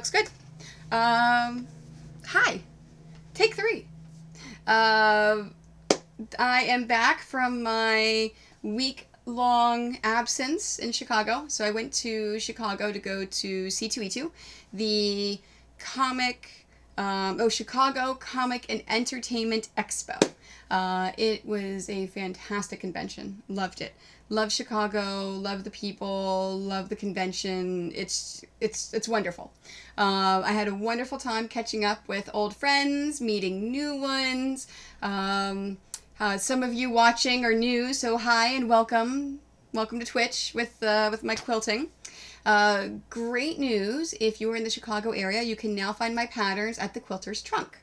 looks good. Hi. Take 3. Uh, I am back from my week-long absence in Chicago. So I went to Chicago to go to C2E2, the Chicago Comic and Entertainment Expo. It was a fantastic convention. Loved it. Love Chicago. Love the people. Love the convention. It's wonderful. I had a wonderful time catching up with old friends, meeting new ones. Some of you watching are new, so hi and welcome. Welcome to Twitch with my quilting. Great news, if you're in the Chicago area, you can now find my patterns at the Quilter's Trunk.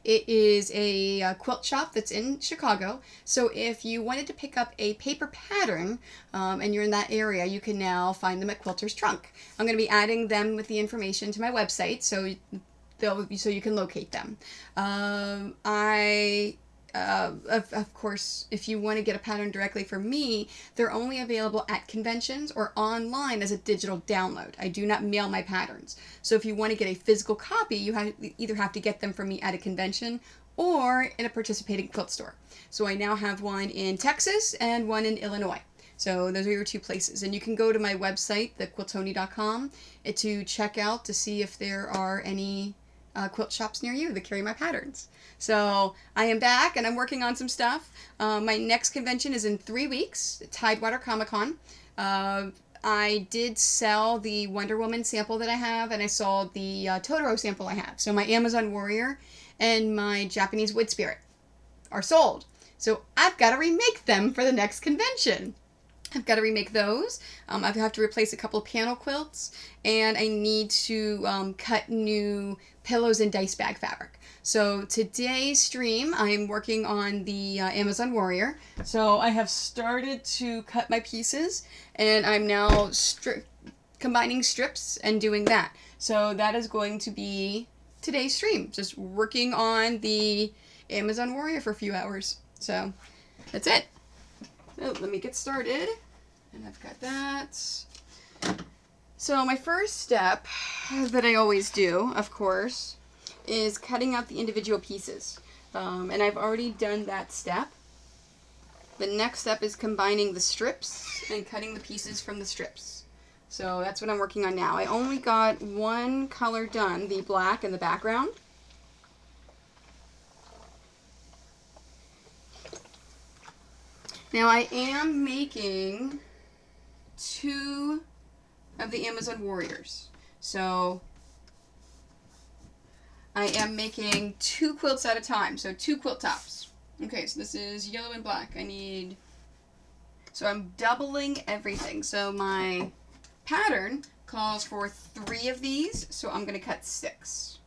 It is a quilt shop that's in Chicago, so if you wanted to pick up a paper pattern and you're in that area, you can now find them at Quilter's Trunk. I'm going to be adding them with the information to my website, so you can locate them. Of course, if you want to get a pattern directly from me, they're only available at conventions or online as a digital download. I do not mail my patterns. So if you want to get a physical copy, you either have to get them from me at a convention or in a participating quilt store. So I now have one in Texas and one in Illinois. So those are your 2 places. And you can go to my website, thequiltoni.com, to check out to see if there are any quilt shops near you that carry my patterns. So I am back and I'm working on some stuff. My next convention is in 3 weeks, Tidewater Comic Con. I did sell the Wonder Woman sample that I have, and I sold the Totoro sample I have. So my Amazon Warrior and my Japanese Wood Spirit are sold. So I've got to remake them for the next convention. I've got to remake those. I have to replace a couple of panel quilts, and I need to cut new pillows and dice bag fabric. So today's stream, I'm working on the Amazon Warrior. So I have started to cut my pieces, and I'm now combining strips and doing that. So that is going to be today's stream, just working on the Amazon Warrior for a few hours. So that's it. So let me get started. And I've got that. So my first step that I always do, of course, is cutting out the individual pieces. And I've already done that step. The next step is combining the strips and cutting the pieces from the strips. So that's what I'm working on now. I only got one color done, the black in the background. Now I am making 2 of the Amazon Warriors. So I am making 2 quilts at a time, so 2 quilt tops. Okay, so this is yellow and black. So I'm doubling everything. So my pattern calls for 3 of these, so I'm going to cut 6.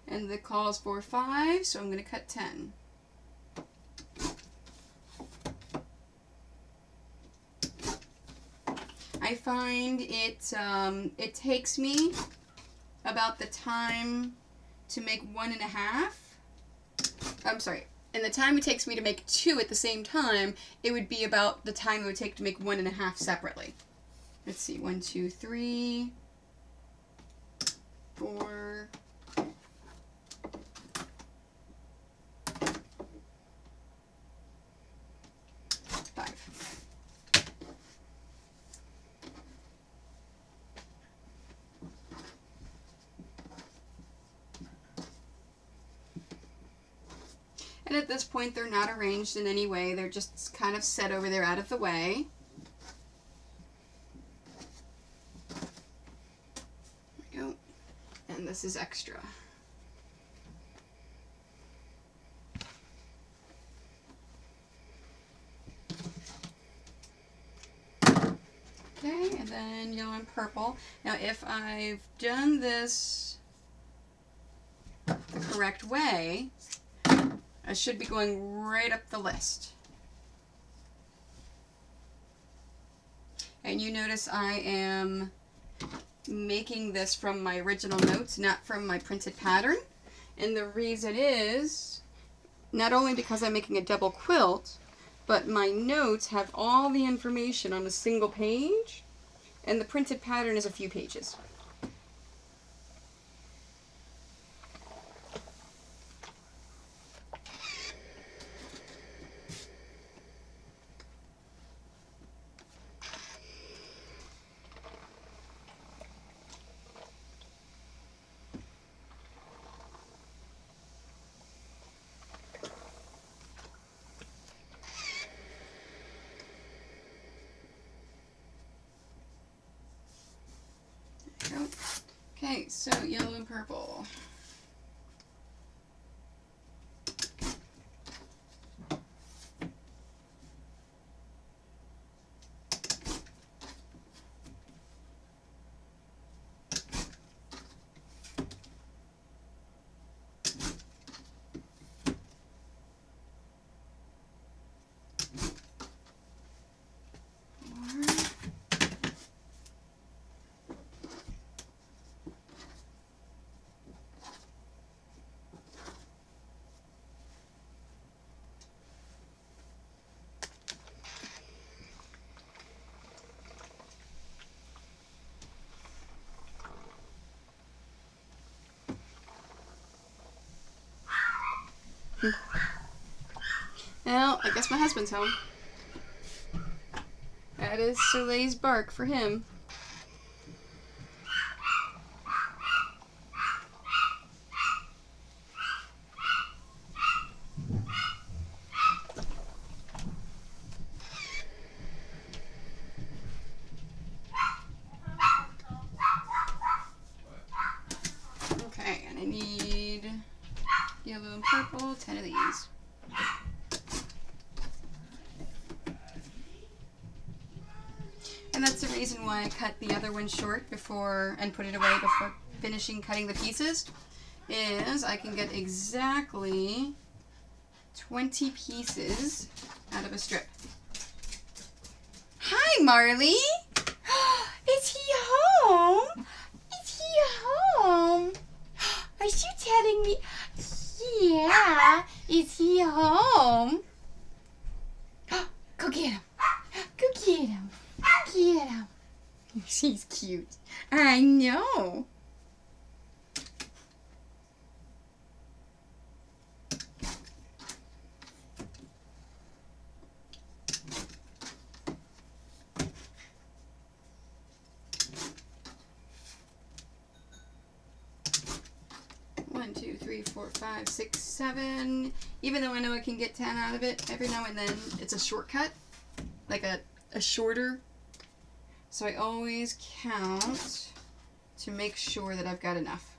And the calls for 5, so I'm going to cut 10. I find it takes me about the time to make 1.5. I'm sorry. And the time it takes me to make 2 at the same time, it would be about the time it would take to make 1.5 separately. Let's see. 1, 2, 3, 4. 5. And at this point, they're not arranged in any way. They're just kind of set over there out of the way. There we go. And this is extra. Okay, and then yellow and purple. Now if I've done this the correct way, I should be going right up the list. And you notice I am making this from my original notes, not from my printed pattern. And the reason is, not only because I'm making a double quilt, but my notes have all the information on a single page, and the printed pattern is a few pages. Okay, so yellow and purple. Well, I guess my husband's home. That is Soleil's bark for him. Okay, and I need yellow and purple, 10 of these. And that's the reason why I cut the other one short before and put it away before finishing cutting the pieces, is I can get exactly 20 pieces out of a strip. Hi, Marley! Is he home? Is he home? Are you telling me? Yeah, is he home? Go get him. Go get him. Get him. She's cute. I know. One, two, three, four, five, six, seven. Even though I know I can get 10 out of it, every now and then it's a shortcut, like a shorter. So I always count to make sure that I've got enough.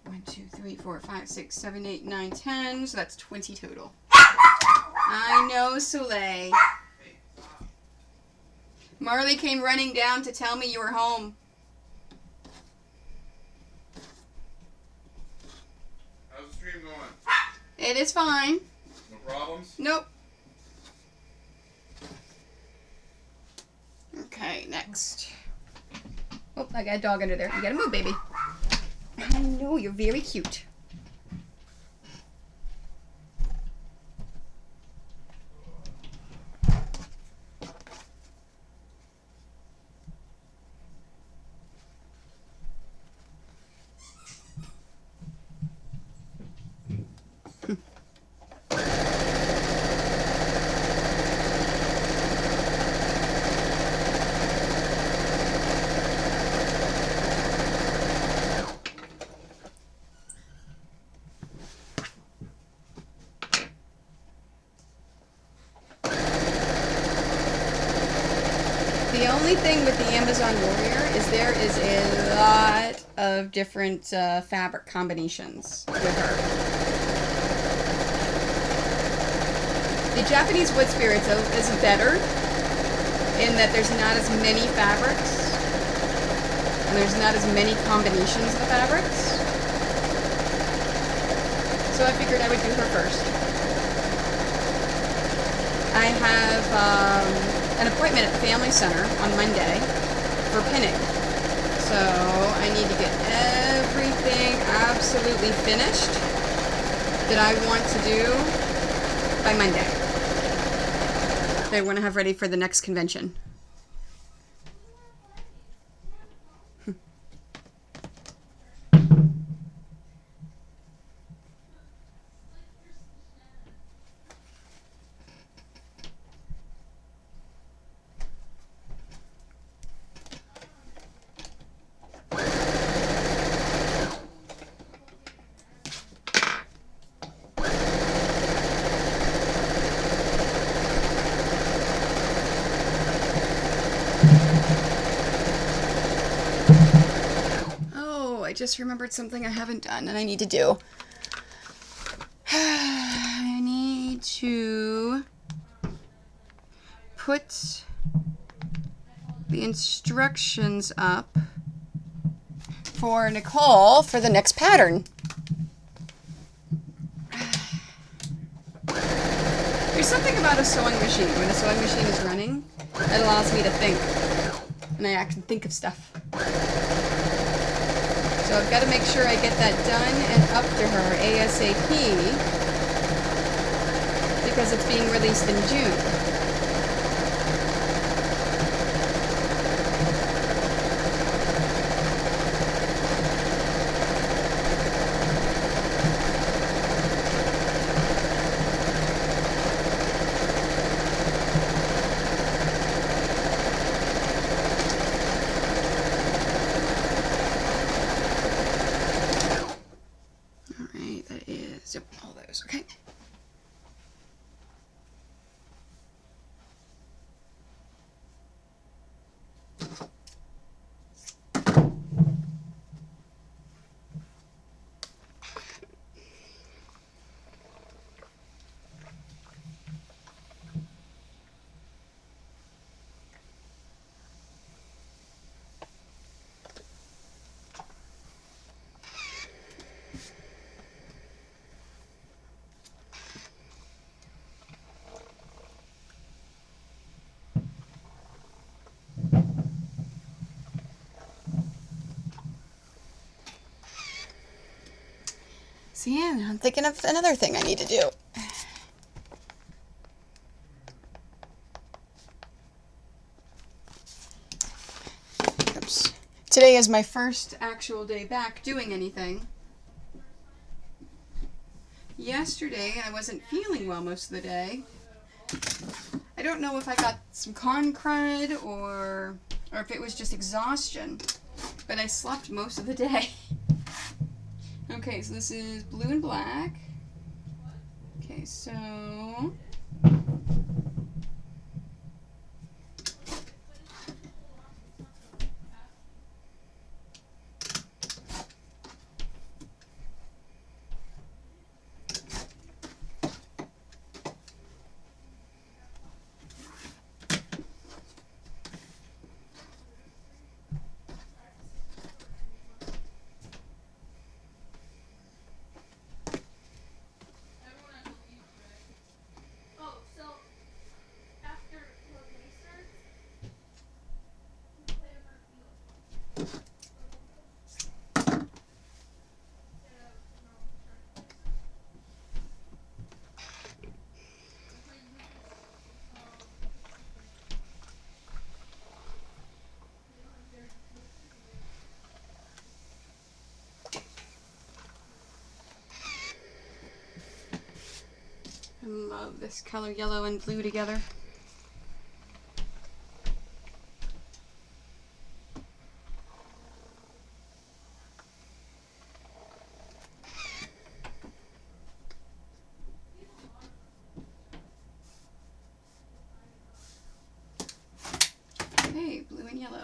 1, 2, 3, 4, 5, 6, 7, 8, 9, 10. So that's 20 total. I know, Soleil. Marley came running down to tell me you were home. How's the stream going? It is fine. No problems? Nope. Okay, next. Oh, I got a dog under there. You gotta move, baby. I know, you're very cute. The only thing with the Amazon Warrior is there is a lot of different fabric combinations with her. The Japanese Wood Spirits is better in that there's not as many fabrics and there's not as many combinations of the fabrics. So I figured I would do her first. I have an appointment at the Family Center on Monday for pinning. So I need to get everything absolutely finished that I want to do by Monday. That I want to have ready for the next convention. I just remembered something I haven't done and I need to do. I need to put the instructions up for Nicole for the next pattern. There's something about a sewing machine. When a sewing machine is running, it allows me to think. And I actually think of stuff. So I've got to make sure I get that done and up to her ASAP because it's being released in June. Yep, all those, okay. See, I'm thinking of another thing I need to do. Oops. Today is my first actual day back doing anything. Yesterday, I wasn't feeling well most of the day. I don't know if I got some con crud or if it was just exhaustion, but I slept most of the day. Okay, so this is blue and black. Okay, so I love this color, yellow and blue together. Okay, blue and yellow.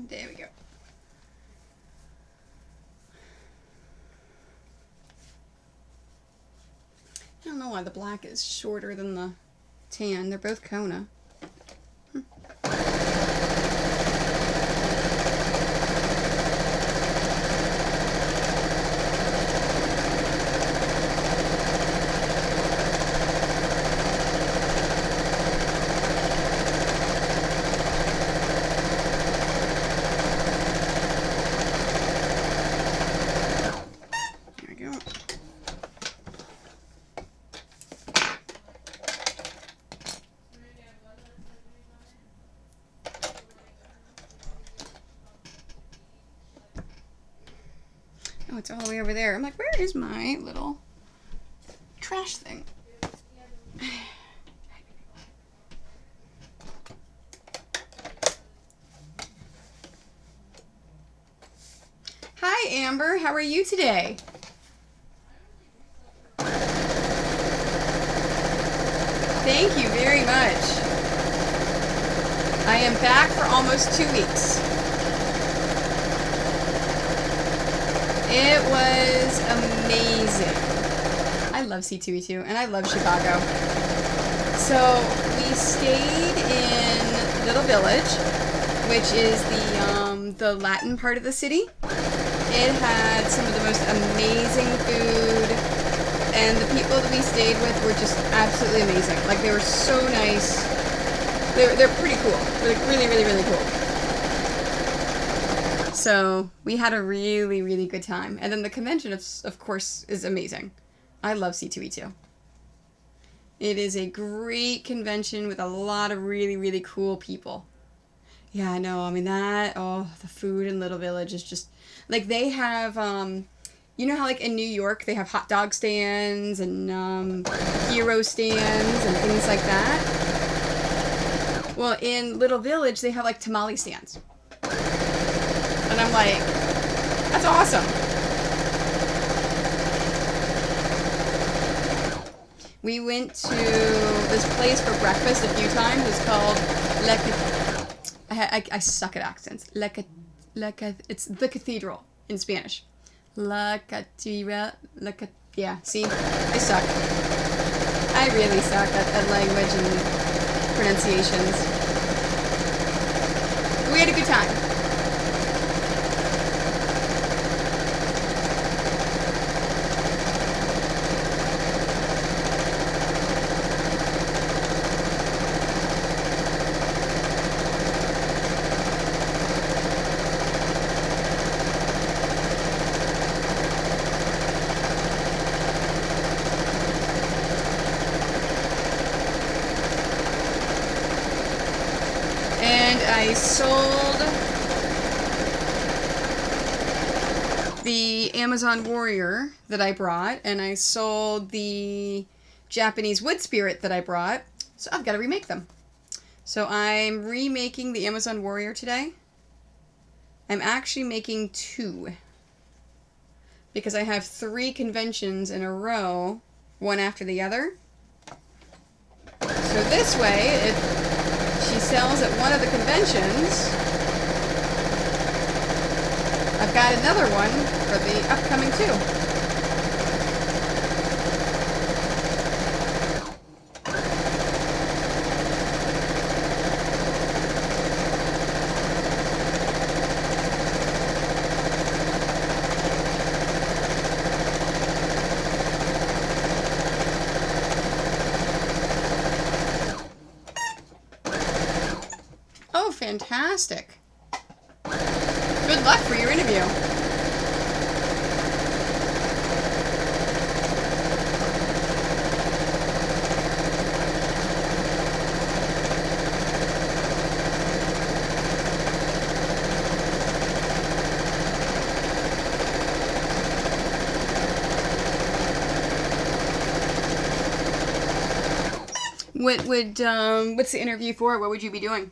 There we go. I don't know why the black is shorter than the tan. They're both Kona. Oh, it's all the way over there. I'm like, where is my little trash thing? Hi, Amber. How are you today? Thank you very much. I am back for almost 2 weeks. It was amazing. I love C2E2 and I love Chicago. So we stayed in Little Village, which is the Latin part of the city. It had some of the most amazing food, and the people that we stayed with were just absolutely amazing. Like, they were so nice. They're pretty cool. They're like really, really, really cool. So we had a really, really good time. And then the convention, of course, is amazing. I love C2E2. It is a great convention with a lot of really, really cool people. Yeah, I know. I mean, the food in Little Village is just, like, they have, you know how, like, in New York, they have hot dog stands and hero stands and things like that? Well, in Little Village, they have, like, tamale stands. And I'm like, that's awesome. We went to this place for breakfast a few times. It's called I suck at accents. It's the cathedral in Spanish. Yeah, see? I suck. I really suck at language and pronunciations. We had a good time. I sold the Amazon Warrior that I brought, and I sold the Japanese Wood Spirit that I brought, so I've got to remake them. So I'm remaking the Amazon Warrior today. I'm actually making 2, because I have 3 conventions in a row, one after the other. So this way, if she sells at one of the conventions, I've got another one for the upcoming 2. Oh, fantastic. Good luck for your interview. What's the interview for? What would you be doing?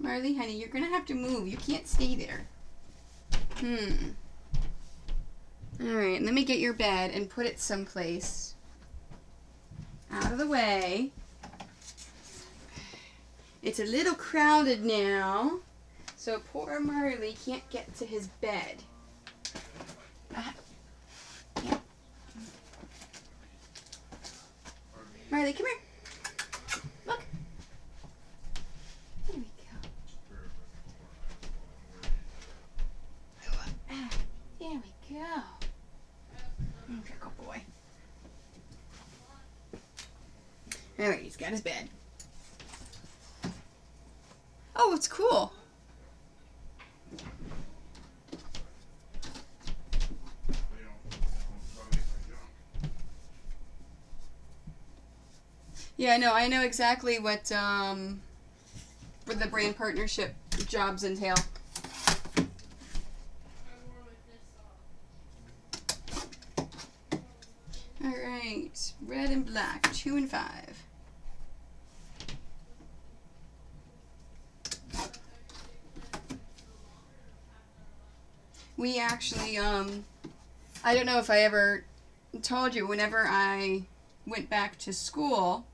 Marley, honey, you're gonna have to move. You can't stay there. Alright, let me get your bed and put it someplace out of the way. It's a little crowded now, so poor Marley can't get to his bed. Yeah. Marley, come here. Look. There we go. There we go. Good boy. Alright, he's got his bed. Oh, it's cool. Yeah, I know exactly what the brand partnership jobs entail. Alright, red and black, 2 and 5. We actually, I don't know if I ever told you, whenever I went back to school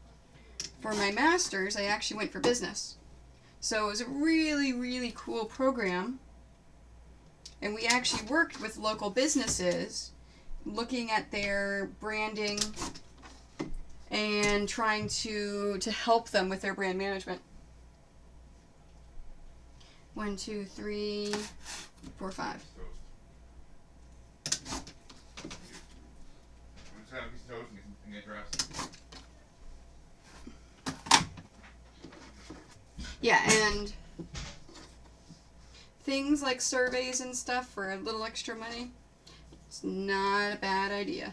for my master's, I actually went for business. So it was a really, really cool program. And we actually worked with local businesses, looking at their branding and trying to help them with their brand management. 1, 2, 3, 4, 5. Yeah, and things like surveys and stuff for a little extra money, it's not a bad idea.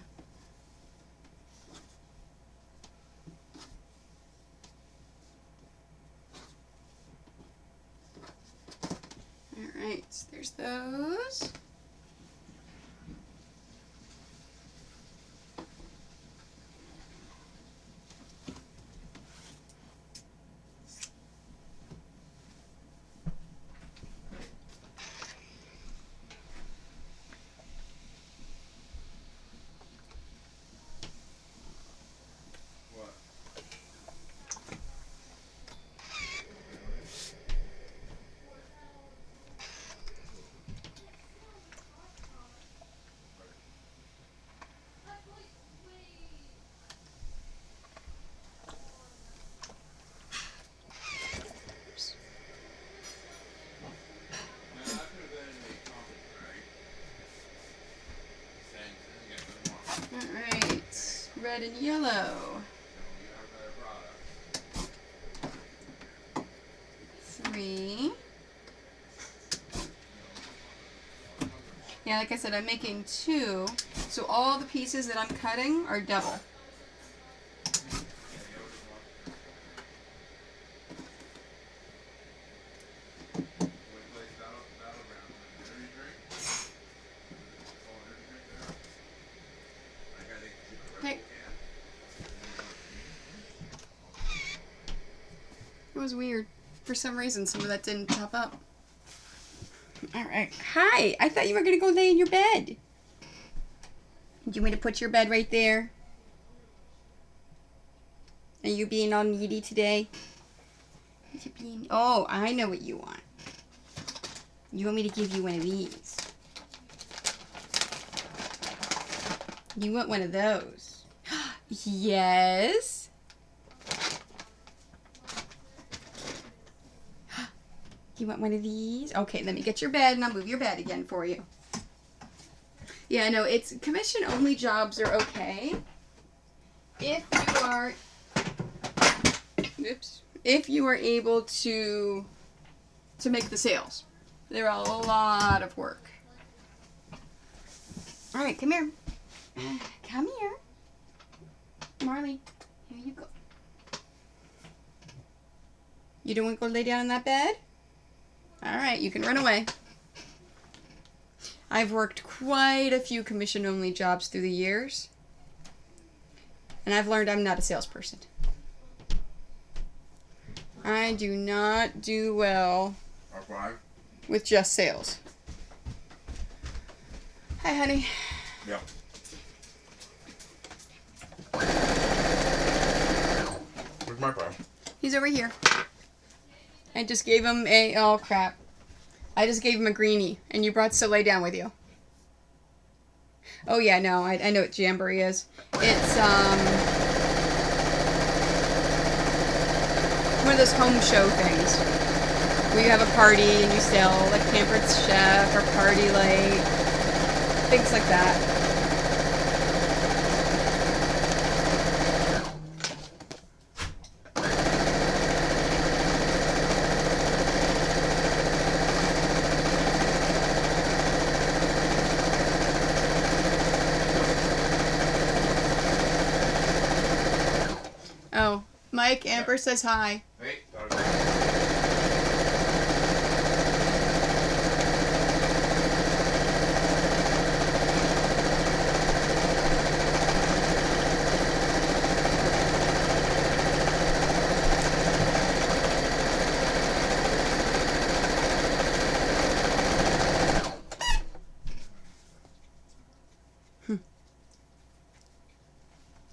Alright, so there's those. Alright, red and yellow. 3. Yeah, like I said, I'm making 2, so all the pieces that I'm cutting are double. Okay. It was weird. For some reason, some of that didn't pop up. Alright. Hi! I thought you were going to go lay in your bed. Do you want me to put your bed right there? Are you being all needy today? Oh, I know what you want. You want me to give you one of these. You want one of those. Yes. You want one of these? Okay, let me get your bed and I'll move your bed again for you. Yeah, no, it's commission-only jobs are okay. If you are... Oops. If you are able to make the sales. They're a lot of work. Alright, come here. Come here. Marley, here you go. You don't want to go lay down in that bed? Alright, you can run away. I've worked quite a few commission-only jobs through the years. And I've learned I'm not a salesperson. I do not do well Why? with just sales. Hi, honey. Yeah. Where's my pile? He's over here. I just gave him a... Oh, crap. I just gave him a greenie, and you brought Soleil down with you. Oh, yeah, no, I know what Jamboree is. It's, one of those home show things. Where you have a party and you sell, like, Pampered Chef or Party Light. Things like that. Oh, Mike Amber says hi. Hey,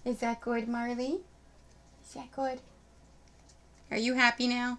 Is that good, Marley? Is that good? Are you happy now?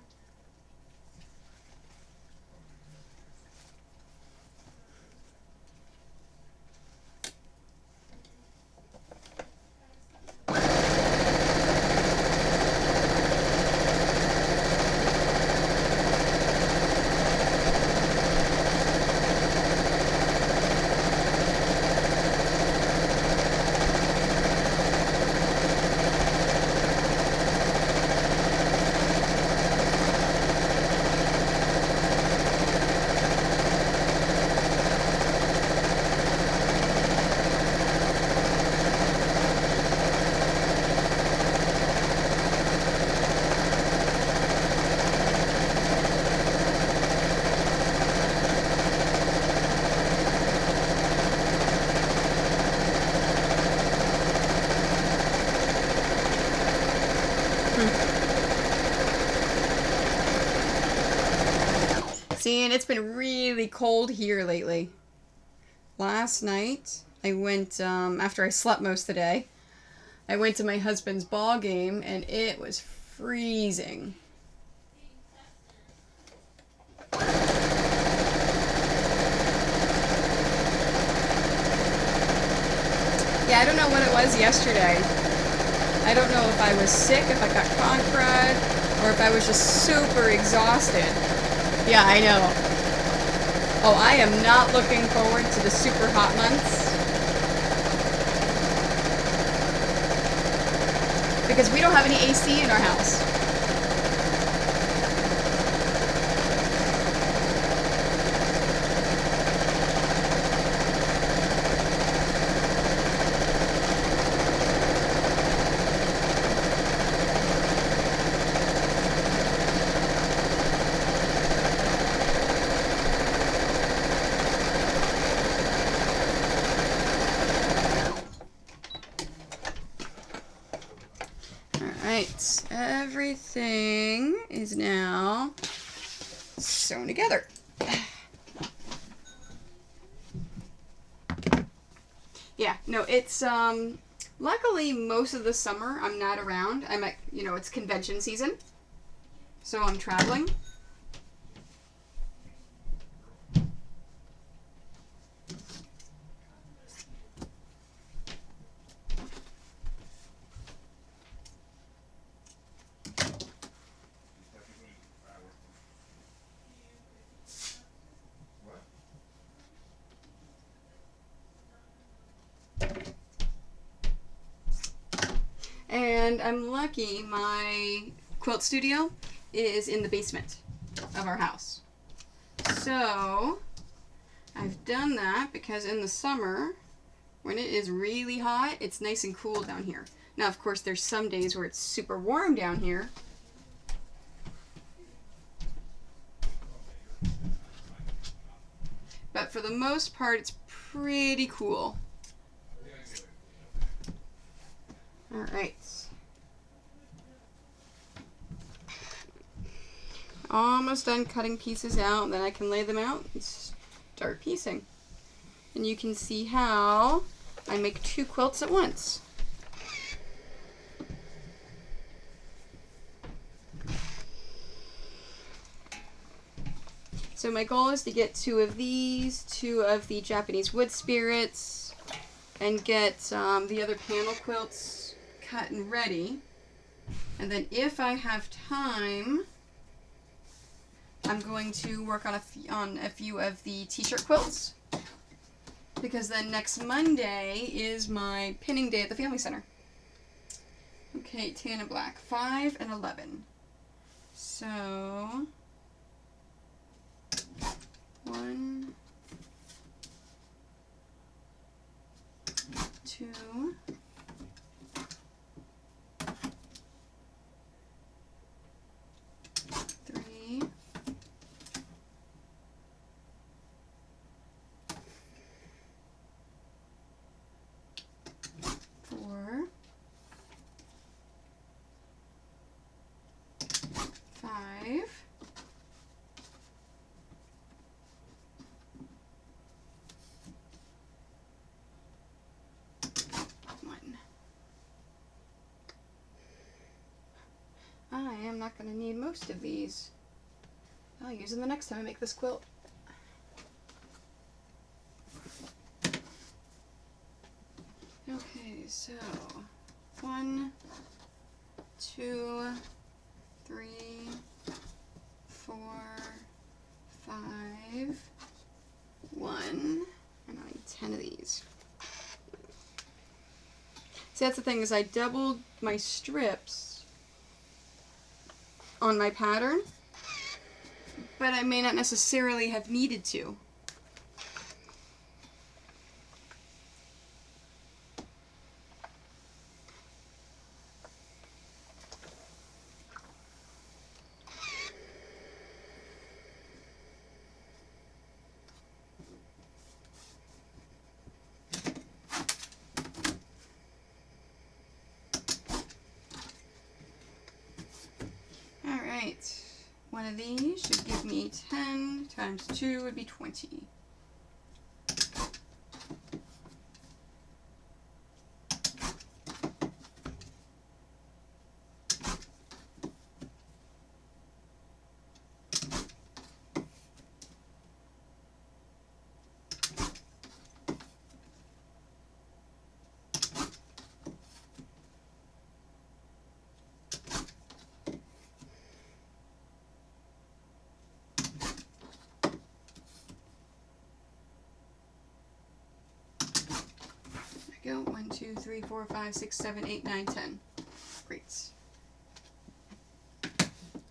See, and it's been really cold here lately. Last night, I went, after I slept most of the day, I went to my husband's ball game, and it was freezing. Yeah, I don't know what it was yesterday. I don't know if I was sick, if I got conch crud, or if I was just super exhausted. Yeah, I know. Oh, I am not looking forward to the super hot months. Because we don't have any AC in our house. Alright, everything is now sewn together. Yeah, no, it's, luckily most of the summer I'm not around. I'm at, it's convention season. So I'm traveling. And I'm lucky my quilt studio is in the basement of our house. So I've done that because in the summer, when it is really hot, it's nice and cool down here. Now, of course, there's some days where it's super warm down here. But for the most part, it's pretty cool. All right. almost done cutting pieces out, and then I can lay them out and start piecing. And you can see how I make 2 quilts at once. So my goal is to get 2 of these, 2 of the Japanese wood spirits, and get the other panel quilts cut and ready. And then if I have time, I'm going to work on a few of the t-shirt quilts, because then next Monday is my pinning day at the Family Center. Okay, tan and black, 5 and 11. So 1, 2, 3, 4, 5, 1. I am not going to need most of these. I'll use them the next time I make this quilt. Okay, so 1, 2, 3, 4, 5, 1, and I need 10 of these. See, that's the thing, is I doubled my strips on my pattern, but I may not necessarily have needed to. Alright, one of these should give me 10 times 2 would be 20. Go 1, 2, 3, 4, 5, 6, 7, 8, 9, 10. Great.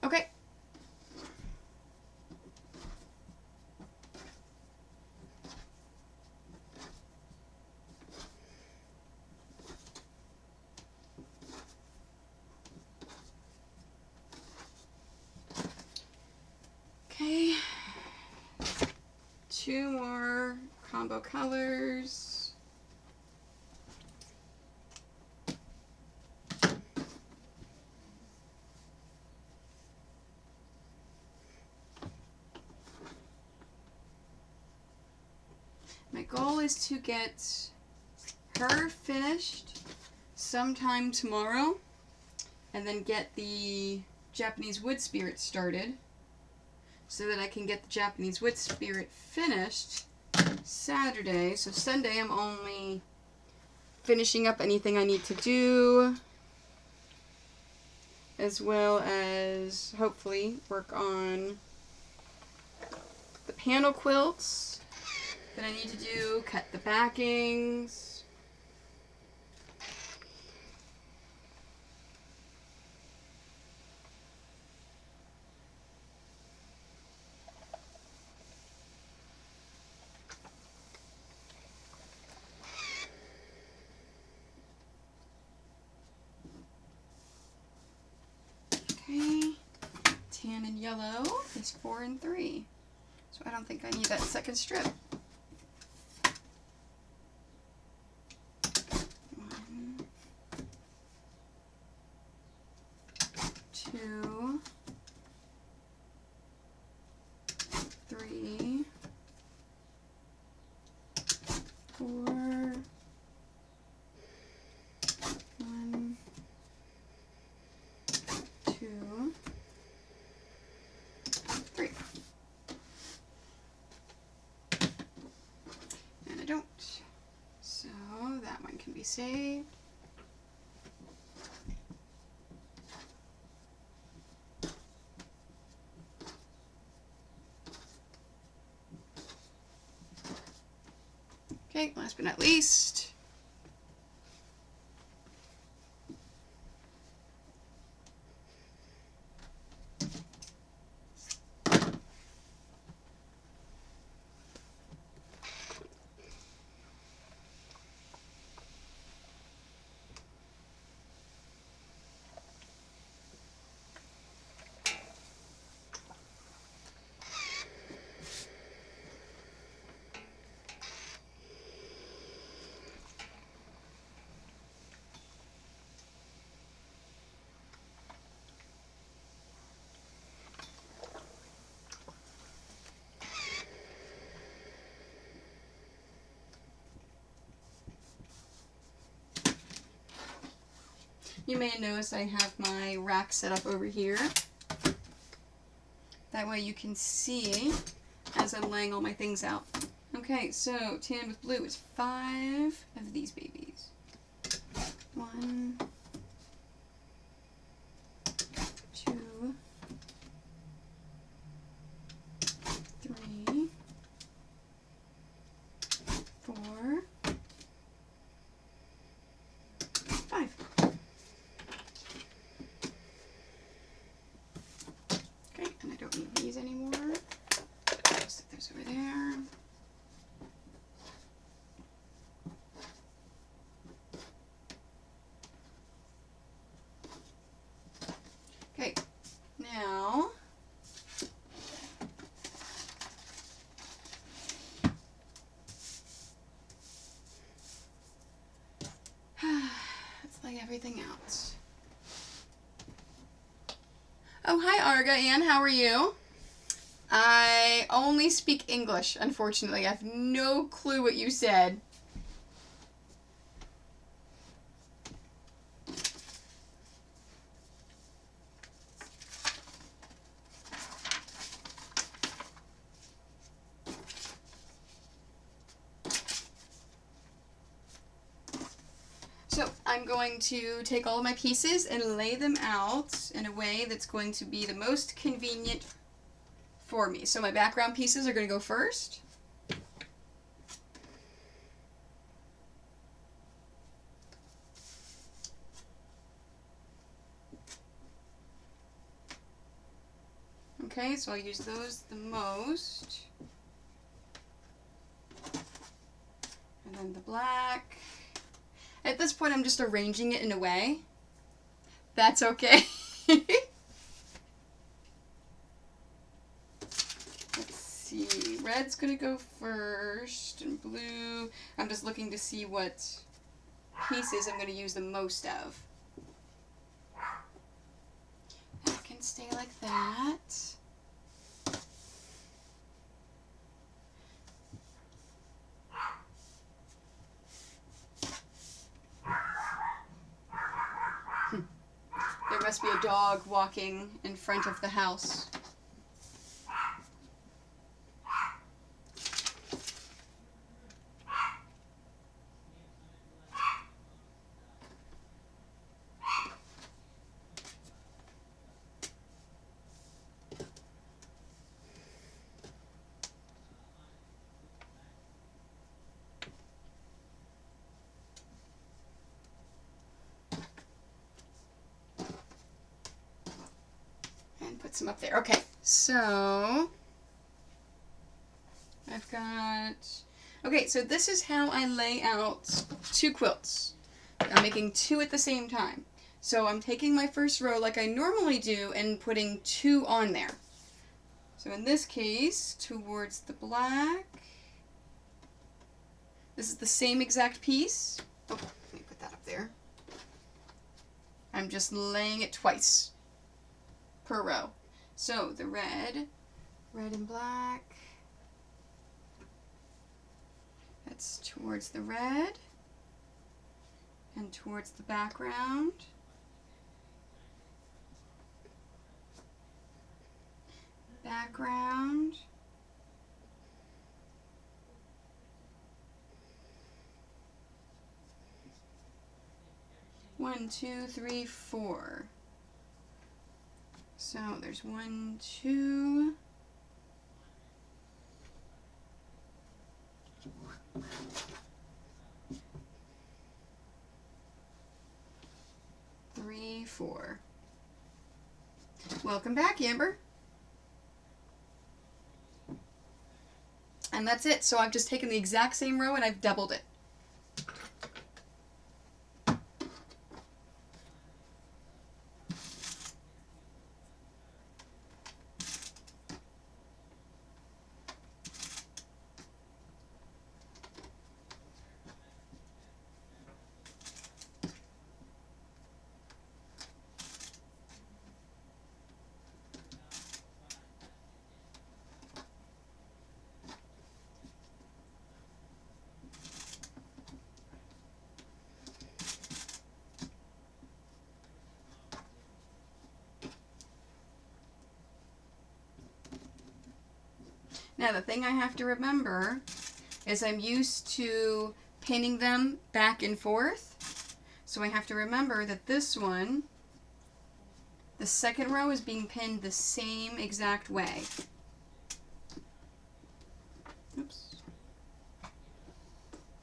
Okay. Okay. 2 more combo colors. My goal is to get her finished sometime tomorrow, and then get the Japanese wood spirit started, so that I can get the Japanese wood spirit finished Saturday. So Sunday I'm only finishing up anything I need to do, as well as hopefully work on the panel quilts that I need to do, cut the backings. Okay, tan and yellow is 4 and 3. So I don't think I need that second strip. 1, 2, 4, 1, 2, 3. And I don't. So that one can be saved. Okay, last but not least, you may notice I have my rack set up over here. That way you can see as I'm laying all my things out. Okay, so tan with blue is 5 of these babies. 1, 2, 3, 4, 5. Okay, and I don't need these anymore. Just set those over there. Okay, now let's lay everything out. Oh, hi Arga Ann, how are you? I only speak English, unfortunately. I have no clue what you said. So I'm going to take all of my pieces and lay them out in a way that's going to be the most convenient for me. So my background pieces are going to go first. Okay, so I'll use those the most. And then the black. At this point, I'm just arranging it in a way. That's okay. Let's see. Red's going to go first, and blue. I'm just looking to see what pieces I'm going to use the most of. That can stay like that. There must be a dog walking in front of the house. Put some up there. Okay, so I've got... Okay, so this is how I lay out 2 quilts. I'm making 2 at the same time. So I'm taking my first row like I normally do and putting 2 on there. So in this case, towards the black, this is the same exact piece. Oh, let me put that up there. I'm just laying it twice per row. So the red and black, at That's towards the red and towards the background. Background. One, two, three, four. So there's 1, 2. Three, 4. Welcome back, Amber. And that's it. So I've just taken the exact same row and I've doubled it. Now the thing I have to remember is I'm used to pinning them back and forth. So I have to remember that this one, the second row is being pinned the same exact way. Oops.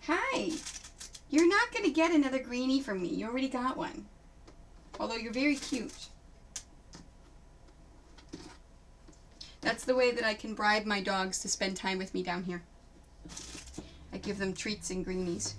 Hi! You're not going to get another greenie from me. You already got one. Although you're very cute. That's the way that I can bribe my dogs to spend time with me down here. I give them treats and greenies.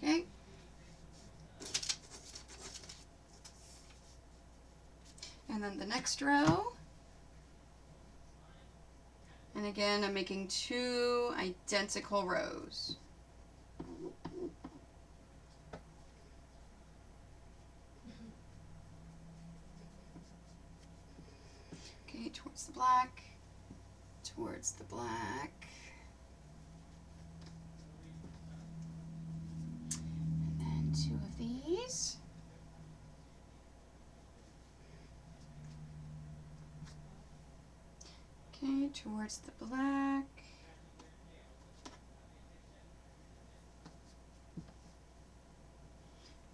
Okay. And then the next row. And again, I'm making 2 identical rows. Okay, towards the black, towards the black. And then 2 of these. Okay, towards the black.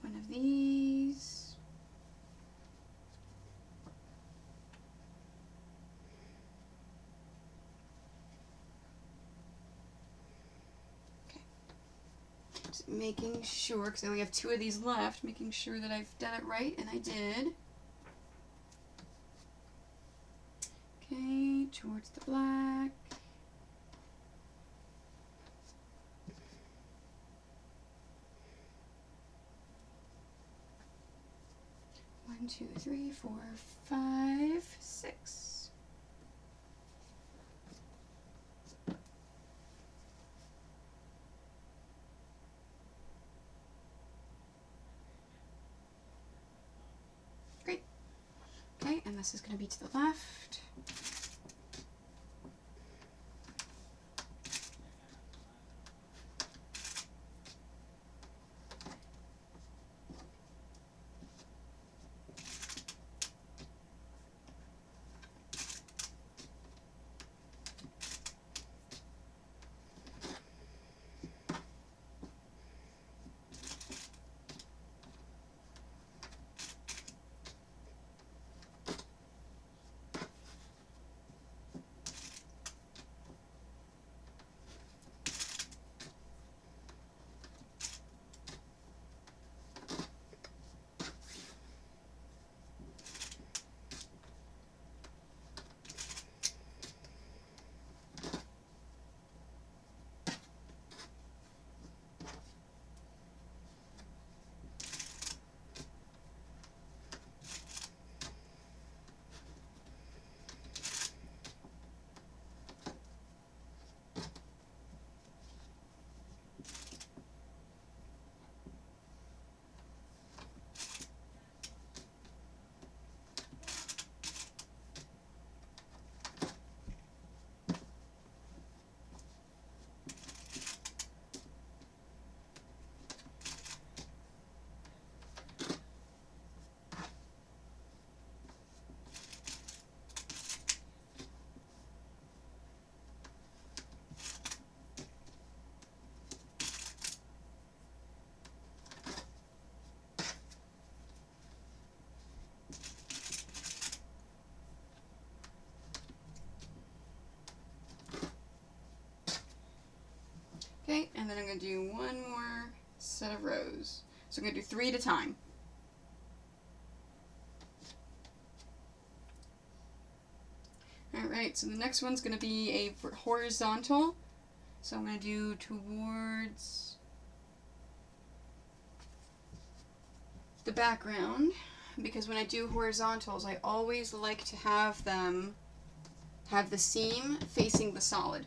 One of these. Okay. Just making sure, because I only have 2 of these left, making sure that I've done it right, and I did. Okay, towards the black. One, 2, 3, 4, 5, 6. Great. Okay, and this is going to be to the left. going to do one more set of rows. So I'm going to do 3 at a time. Alright, so the next one's going to be a horizontal. So I'm going to do towards the background, because when I do horizontals, I always like to have them have the seam facing the solid.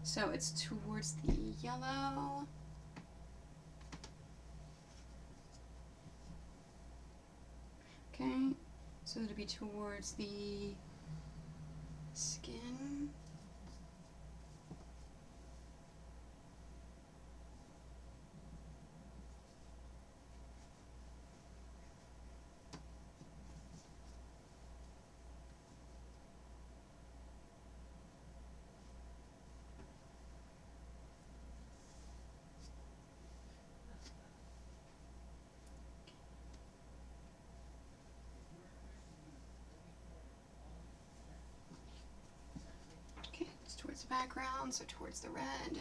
So it's towards the yellow. Okay, so it'll be towards the skin. Okay, it's towards the background, so towards the red.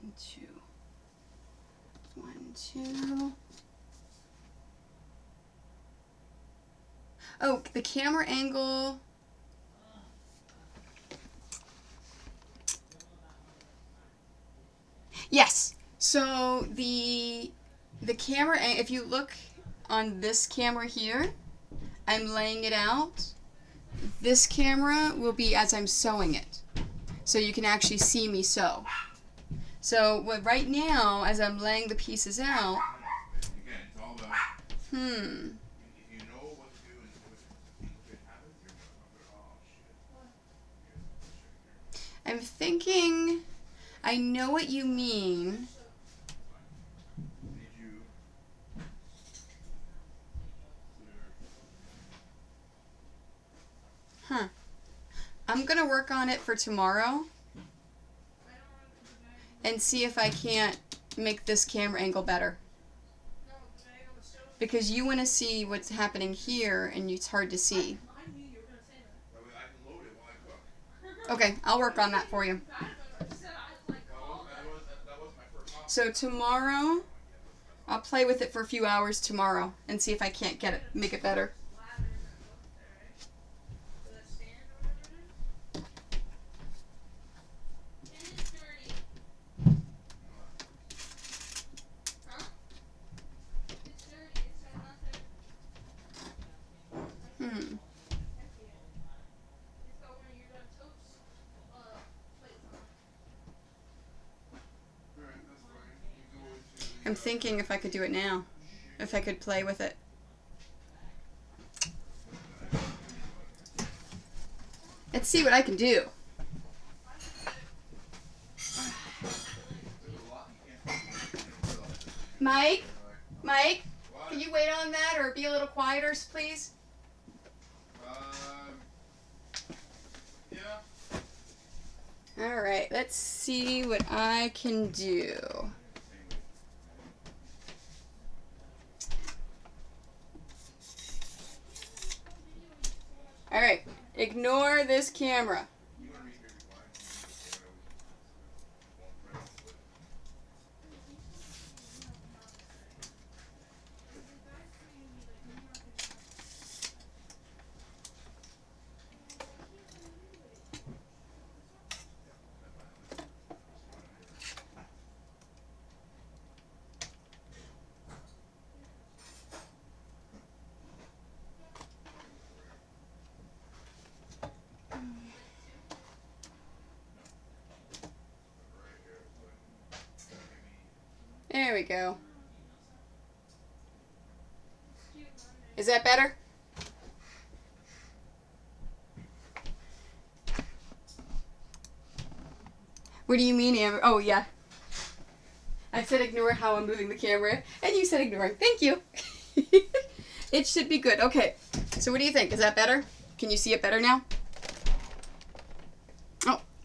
And 2. 1, 2. Oh, the camera angle. Yes. So the camera, if you look on this camera here, I'm laying it out. This camera will be as I'm sewing it. So you can actually see me sew. So right now, as I'm laying the pieces out, Again, it's all about if you know what to do and you could have it, you're oh shit. I'm thinking, I know what you mean. Did you Huh. I'm gonna work on it for tomorrow and see if I can't make this camera angle better. Because you want to see what's happening here and it's hard to see. that way I can load it while I cook? Okay, I'll work on that for you. That was my first option. So tomorrow, I'll play with it for a few hours tomorrow and see if I can't make it better. I'm thinking if I could do it now. If I could play with it. Let's see what I can do. Mike? Mike? Can you wait on that or be a little quieter, please? Yeah. Alright, let's see what I can do. Alright, ignore this camera. There we go. Is that better? What do you mean, Amber? Oh, yeah. I said ignore how I'm moving the camera, and you said ignore. Thank you. It should be good. Okay, so what do you think? Is that better? Can you see it better now?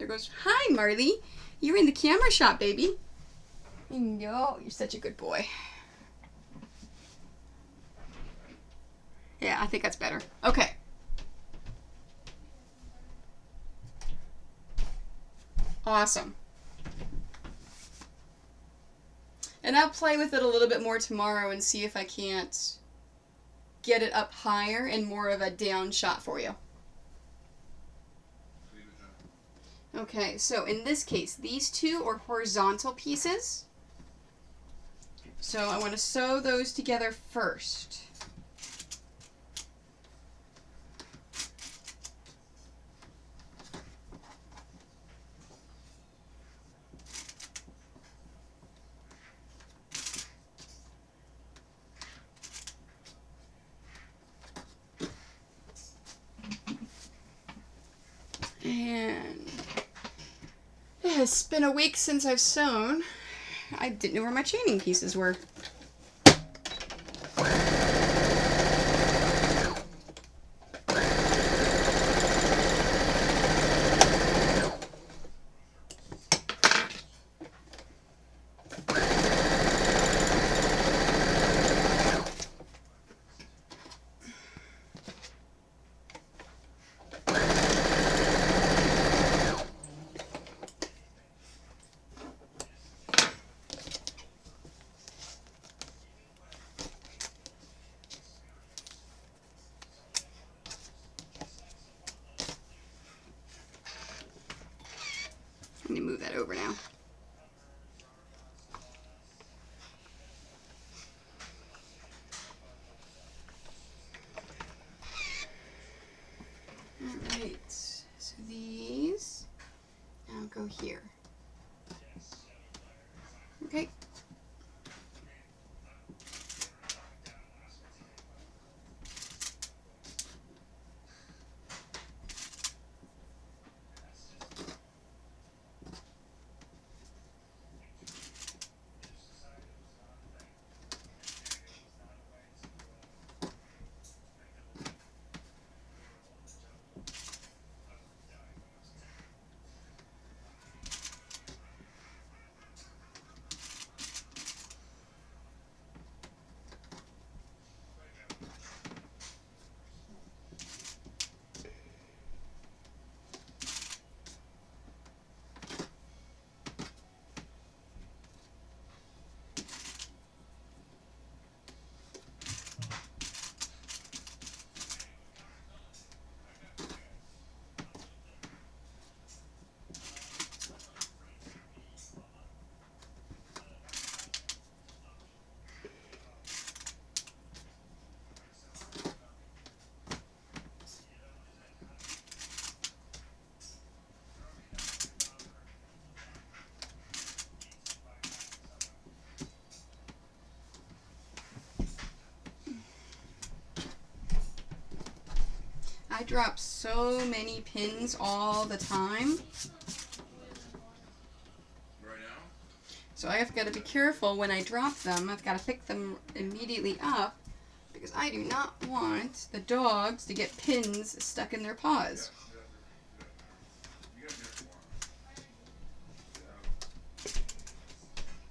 There goes, hi, Marley. You're in the camera shot, baby. No, you're such a good boy. Yeah, I think that's better. Okay. Awesome. And I'll play with it a little bit more tomorrow and see if I can't get it up higher and more of a down shot for you. Okay, so in this case, these two are horizontal pieces. So I want to sew those together first. And it's been a week since I've sewn. I didn't know where my chaining pieces were. Let me move that over now. Alright, so these now go here. Okay. I drop so many pins all the time. Right now? So I have got to be careful when I drop them. I've got to pick them immediately up because I do not want the dogs to get pins stuck in their paws.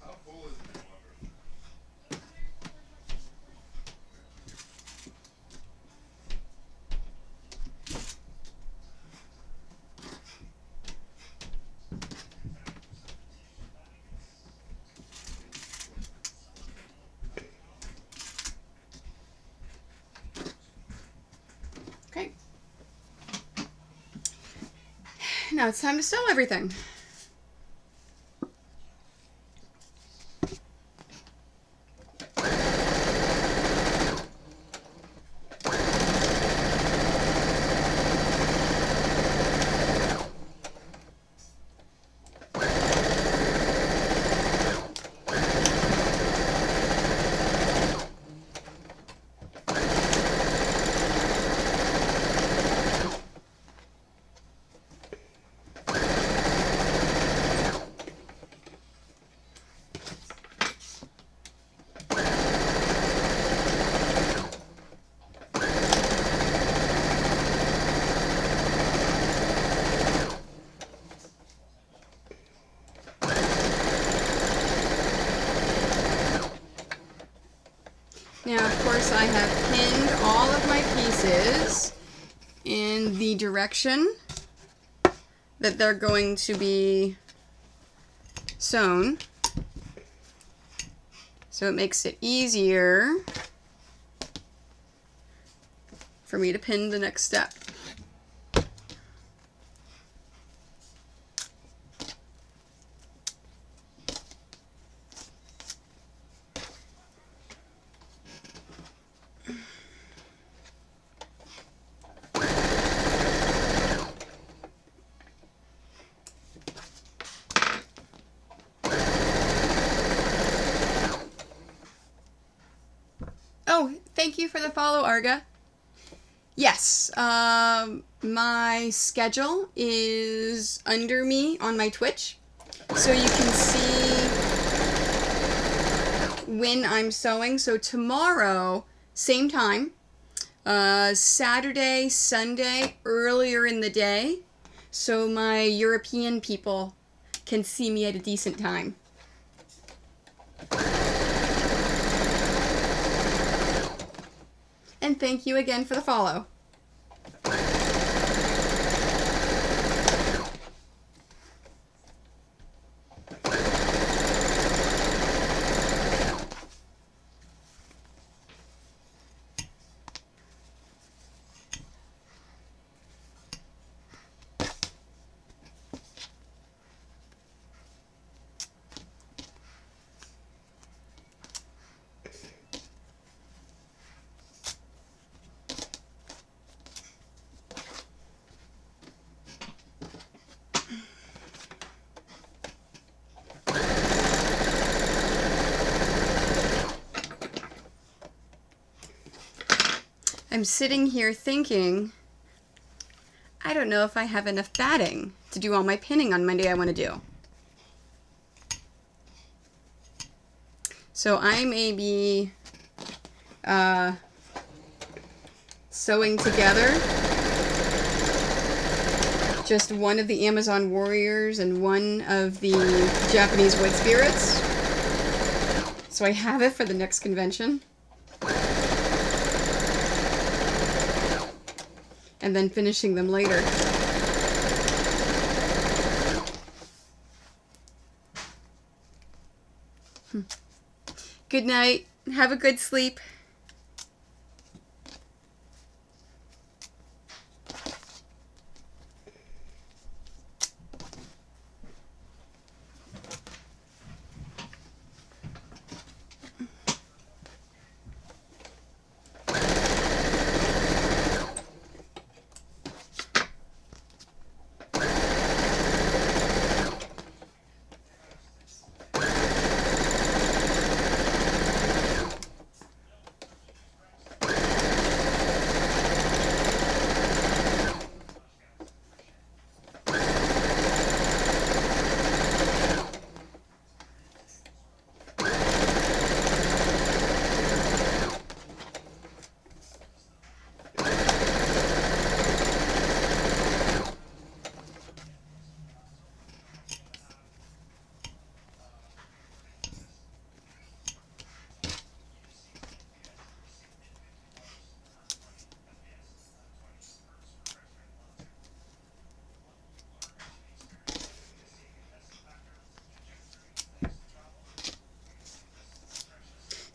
How full is the water? Okay. Now it's time to sew everything. Now, of course, I have pinned all of my pieces in the direction that they're going to be sewn. So it makes it easier for me to pin the next step. Oh, thank you for the follow, Arga. Yes, my schedule is under me on my Twitch, so you can see when I'm sewing. So tomorrow, same time, Saturday, Sunday, earlier in the day, so my European people can see me at a decent time. And thank you again for the follow. I'm sitting here thinking, I don't know if I have enough batting to do all my pinning on Monday I want to do. So I may be sewing together just one of the Amazon Warriors and one of the Japanese Wood Spirits. So I have it for the next convention. And then finishing them later. Good night. Have a good sleep.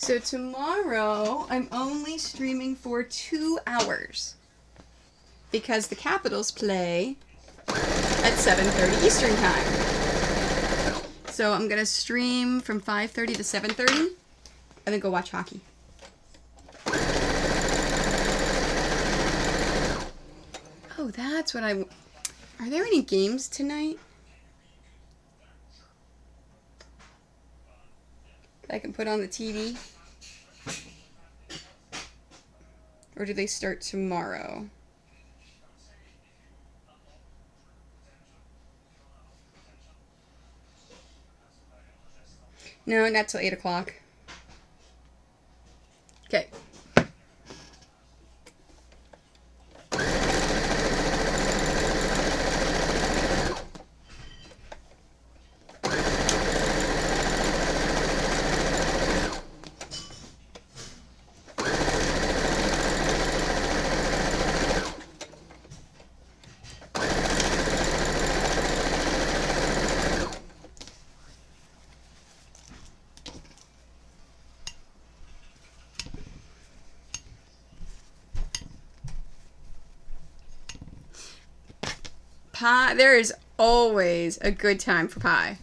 So tomorrow, I'm only streaming for 2 hours because the Capitals play at 7:30 Eastern Time. So I'm going to stream from 5:30 to 7:30 and then go watch hockey. Oh, that's what I... Are there any games tonight? I can put on the TV? Or do they start tomorrow? No, not till 8 o'clock. Okay. Pie. There is always a good time for pie.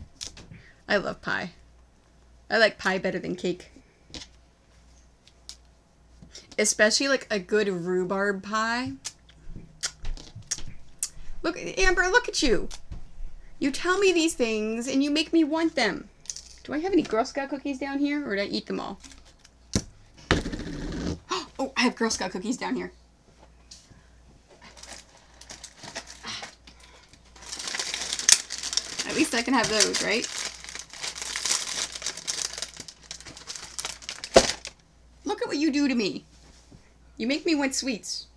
I love pie. I like pie better than cake. Especially like a good rhubarb pie. Look, Amber, look at you. You tell me these things and you make me want them. Do I have any Girl Scout cookies down here, or did I eat them all? Oh, I have Girl Scout cookies down here. At least I can have those, right? Look at what you do to me. You make me want sweets.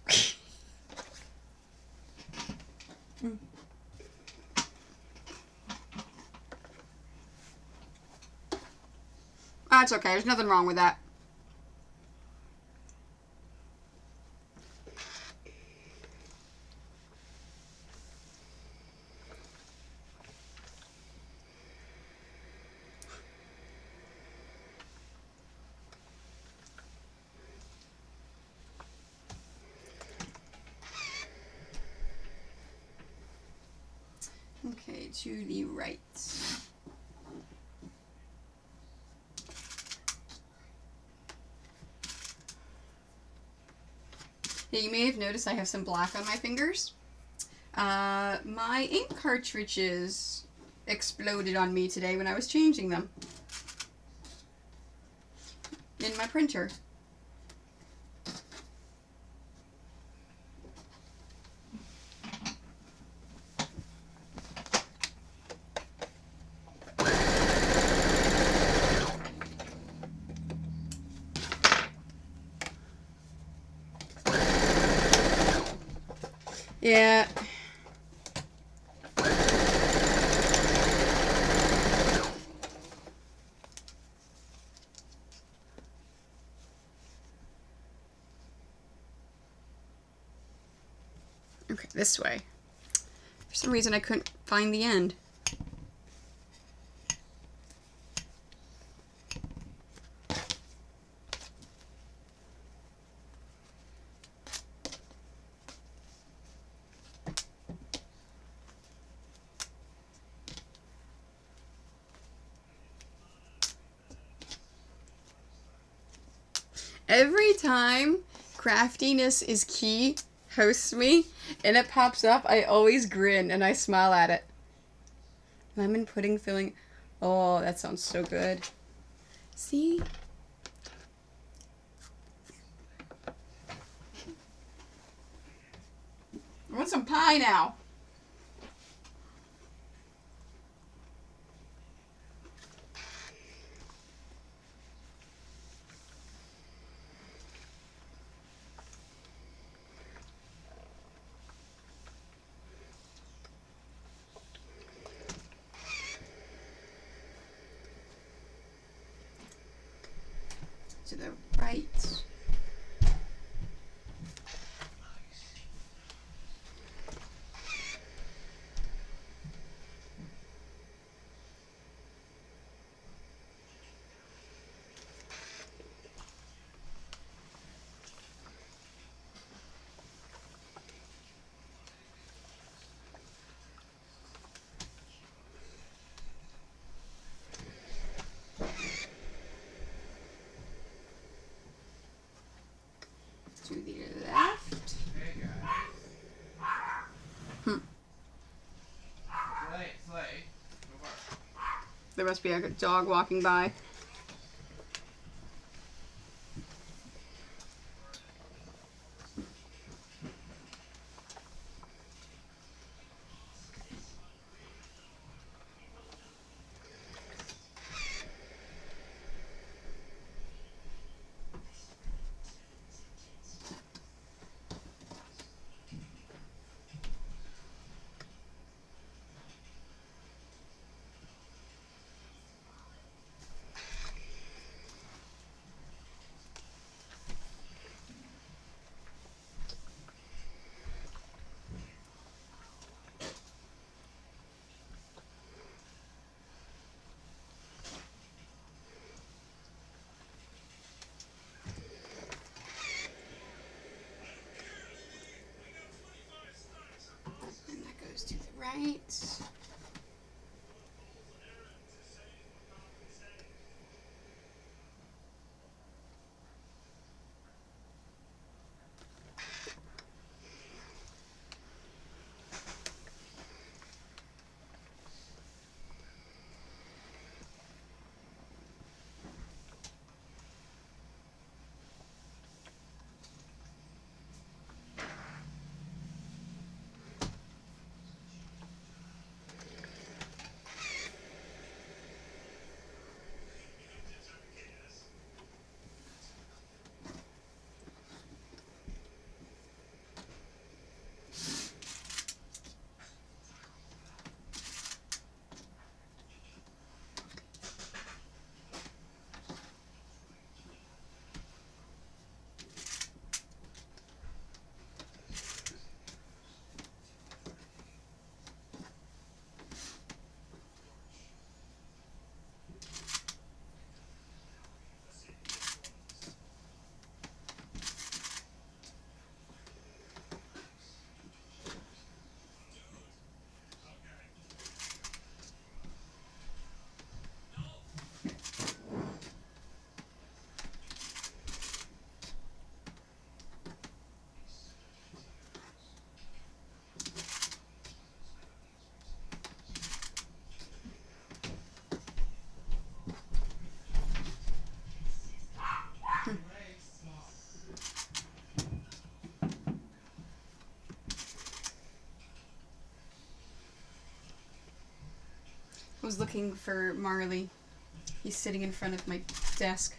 That's okay. There's nothing wrong with that. Okay, to the right. Yeah, you may have noticed I have some black on my fingers. My ink cartridges exploded on me today when I was changing them in my printer. Yeah. Okay, this way. For some reason I couldn't find the end. Every time Craftiness is Key hosts me and it pops up, I always grin and I smile at it. Lemon pudding filling. Oh, that sounds so good. See? I want some pie now. To the right. To the left. Hey guys. Slay. Go far. There must be a dog walking by. right. I was looking for Marley. He's sitting in front of my desk.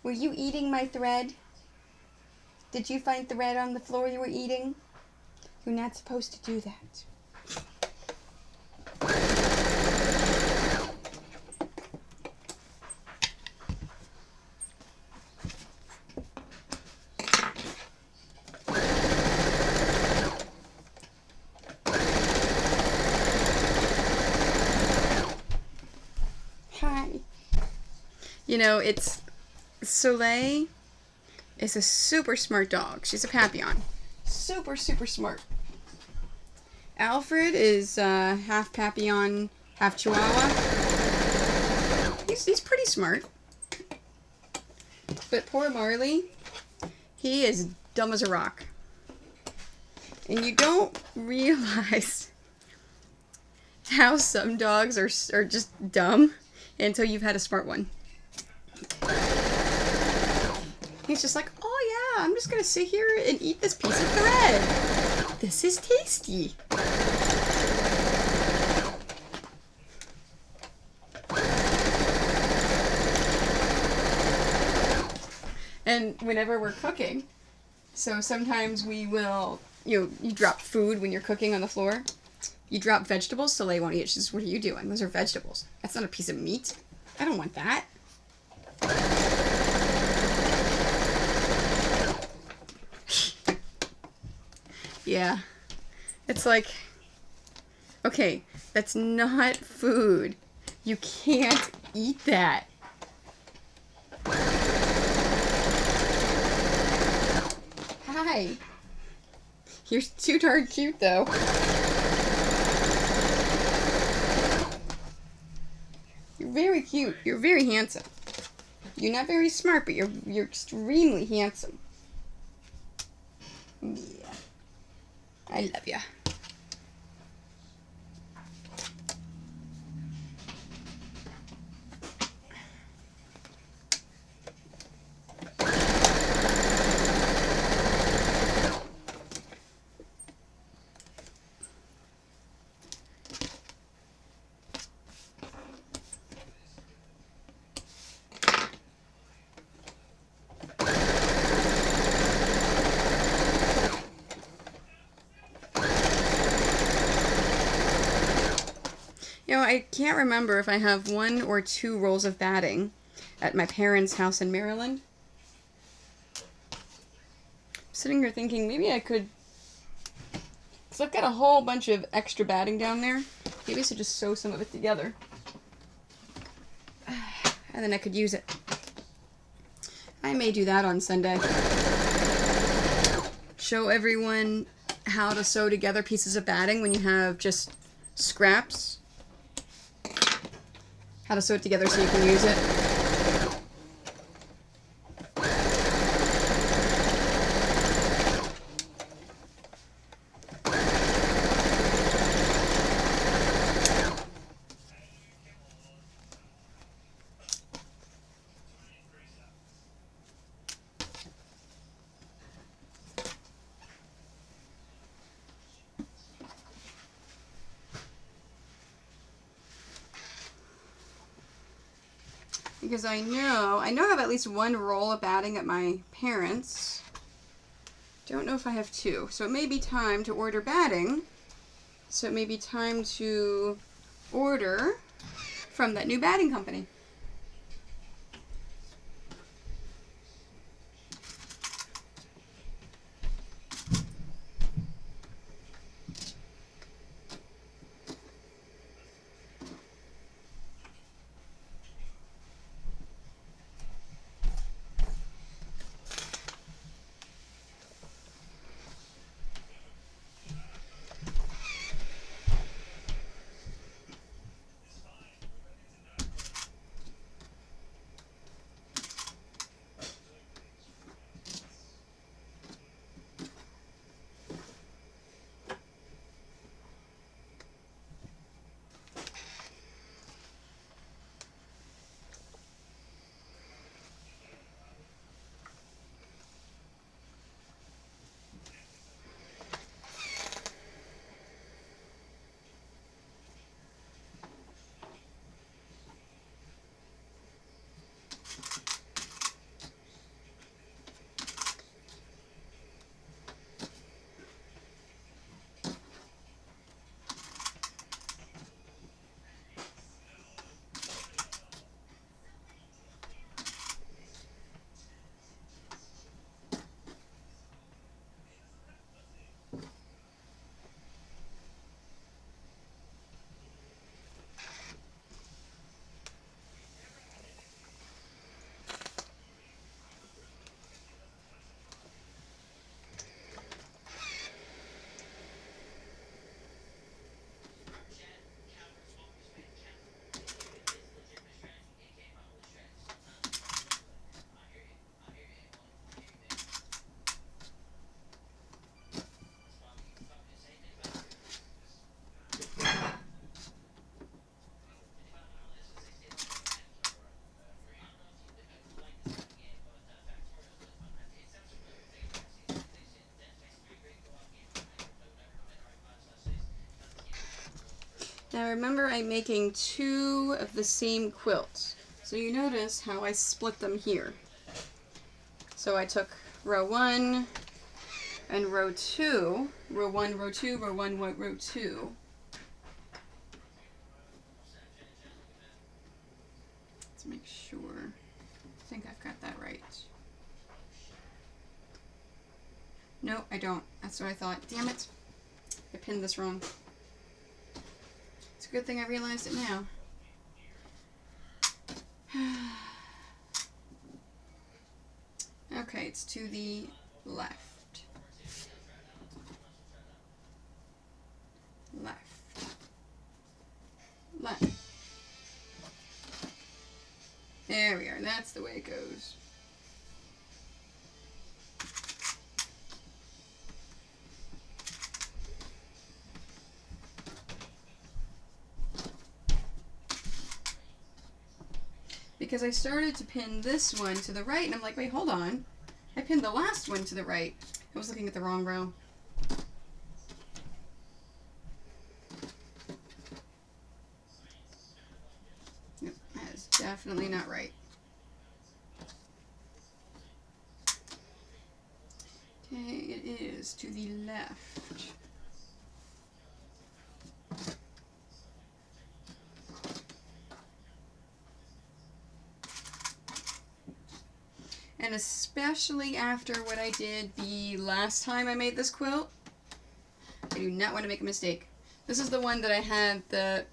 Were you eating my thread? Did you find thread on the floor you were eating? You're not supposed to do that. Hi. You know, it's Soleil is a super smart dog. She's a Papillon. Super, super smart. Alfred is half Papillon, half Chihuahua. He's pretty smart. But poor Marley, he is dumb as a rock. And you don't realize how some dogs are just dumb until you've had a smart one. He's just like, oh yeah, I'm just gonna sit here and eat this piece of thread. This is tasty. And whenever we're cooking, so sometimes we will, you drop food when you're cooking on the floor. You drop vegetables, so they won't eat it. She says, "What are you doing? Those are vegetables. That's not a piece of meat. I don't want that." Yeah. It's like, okay, that's not food. You can't eat that. Hi. You're too darn cute, though. You're very cute. You're very handsome. You're not very smart, but you're extremely handsome. Yeah. I love ya. I can't remember if I have 1 or 2 rolls of batting at my parents' house in Maryland. I'm sitting here thinking maybe I could, because I've got a whole bunch of extra batting down there. Maybe I should just sew some of it together. And then I could use it. I may do that on Sunday. Show everyone how to sew together pieces of batting when you have just scraps. How to sew it together so you can use it. Because I know I have at least 1 roll of batting at my parents'. Don't know if I have 2. So it may be time to order batting. So it may be time to order from that new batting company. Now remember, I'm making 2 of the same quilts. So you notice how I split them here. So I took row 1 and row 2. Row 1, row 2, row 1, row 2. Let's make sure. I think I've got that right. No, I don't. That's what I thought. Damn it. I pinned this wrong. It's a good thing I realized it now. Okay, it's to the left. Left. Left. There we are. That's the way it goes. Because I started to pin this one to the right, and I'm like, wait, hold on. I pinned the last one to the right. I was looking at the wrong row. Yep, that is definitely not right. Okay, it is to the left. And especially after what I did the last time I made this quilt, I do not want to make a mistake. This is the one that I had the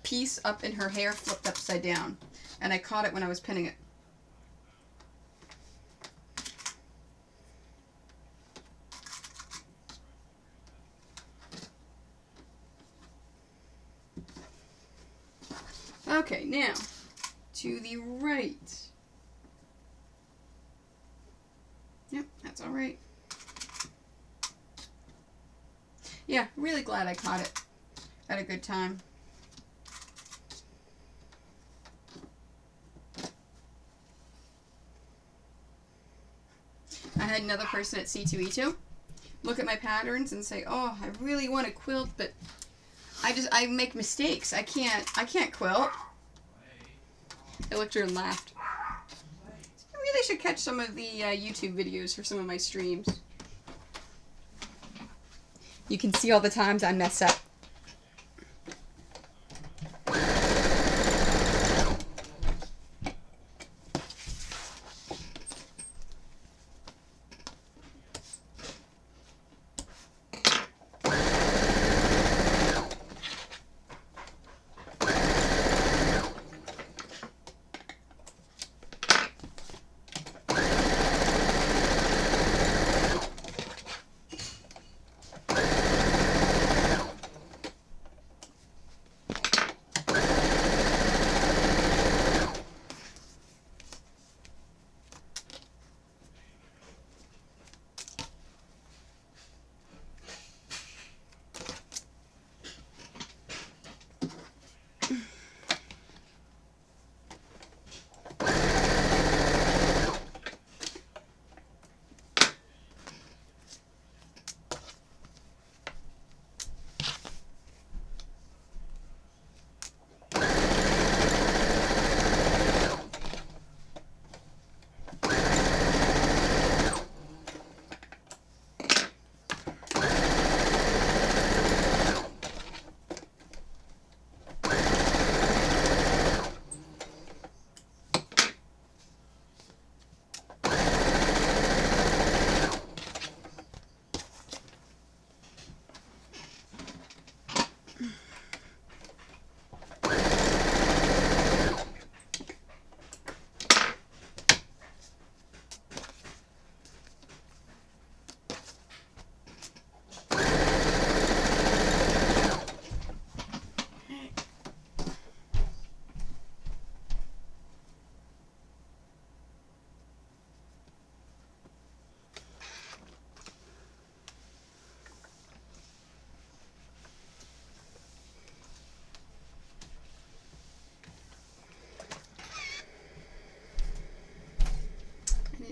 piece up in her hair flipped upside down, and I caught it when I was pinning it. Okay, now, to the right. Yep, that's all right. Yeah, really glad I caught it at a good time. I had another person at C2E2 look at my patterns and say, "Oh, I really want to quilt, but I make mistakes. I can't quilt." I looked at her and laughed. I really should catch some of the YouTube videos for some of my streams. You can see all the times I mess up.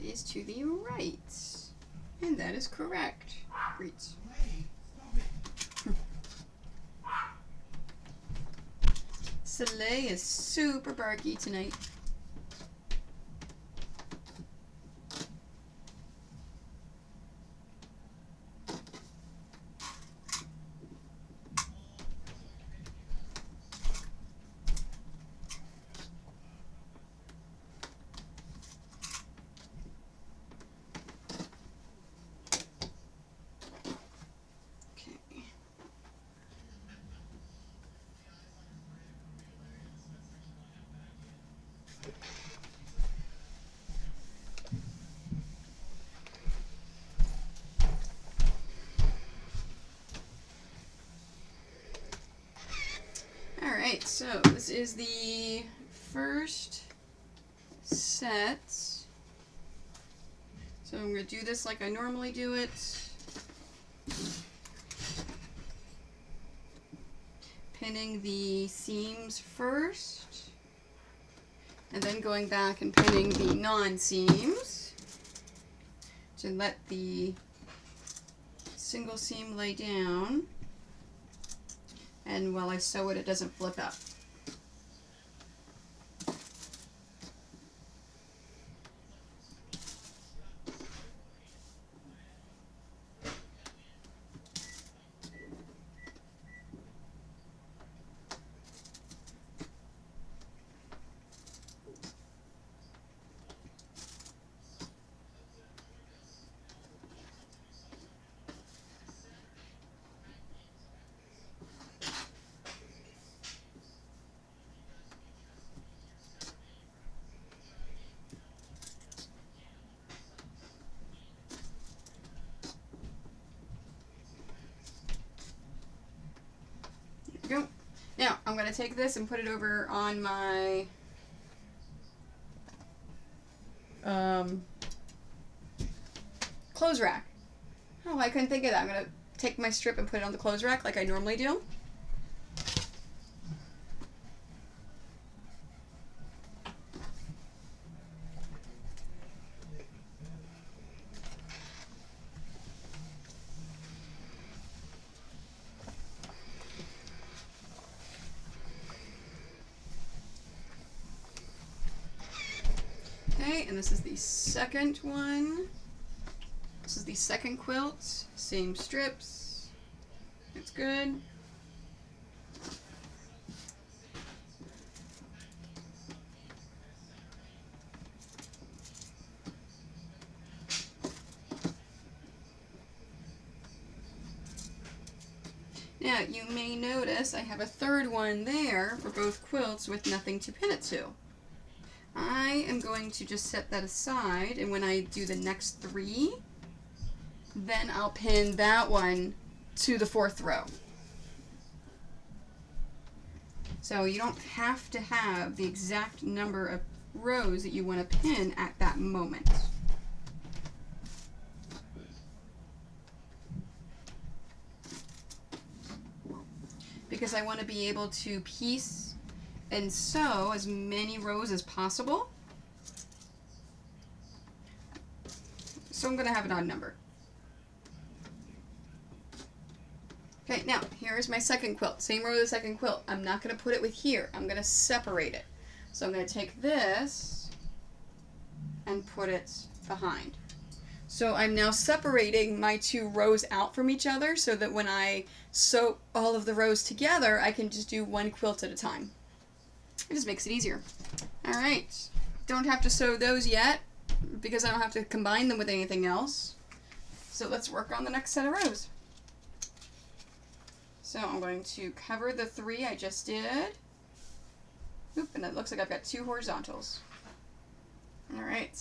Is to the right. And that is correct. Great. Soleil is super barky tonight. Alright, so this is the first set. So I'm going to do this like I normally do it. Pinning the seams first, and then going back and pinning the non-seams to let the single seam lay down, and while I sew it, it doesn't flip up. Go. Now, I'm going to take this and put it over on my clothes rack. Oh, I couldn't think of that. I'm going to take my strip and put it on the clothes rack like I normally do. Okay, and this is the second one. This is the second quilt. Same strips. It's good. Now, you may notice I have a third one there for both quilts with nothing to pin it to. I am going to just set that aside, and when I do the next three, then I'll pin that one to the fourth row. So you don't have to have the exact number of rows that you want to pin at that moment. Because I want to be able to piece and sew as many rows as possible. So I'm going to have an odd number. Okay, now here's my second quilt. Same row as the second quilt. I'm not going to put it with here. I'm going to separate it. So I'm going to take this and put it behind. So I'm now separating my two rows out from each other so that when I sew all of the rows together, I can just do one quilt at a time. It just makes it easier. Alright, don't have to sew those yet because I don't have to combine them with anything else. So let's work on the next set of rows. So I'm going to cover the three I just did. Oop, and it looks like I've got two horizontals. Alright.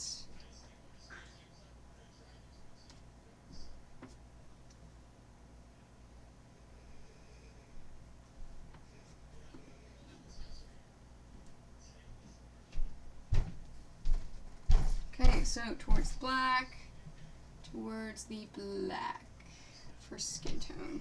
Okay, so towards the black for skin tone.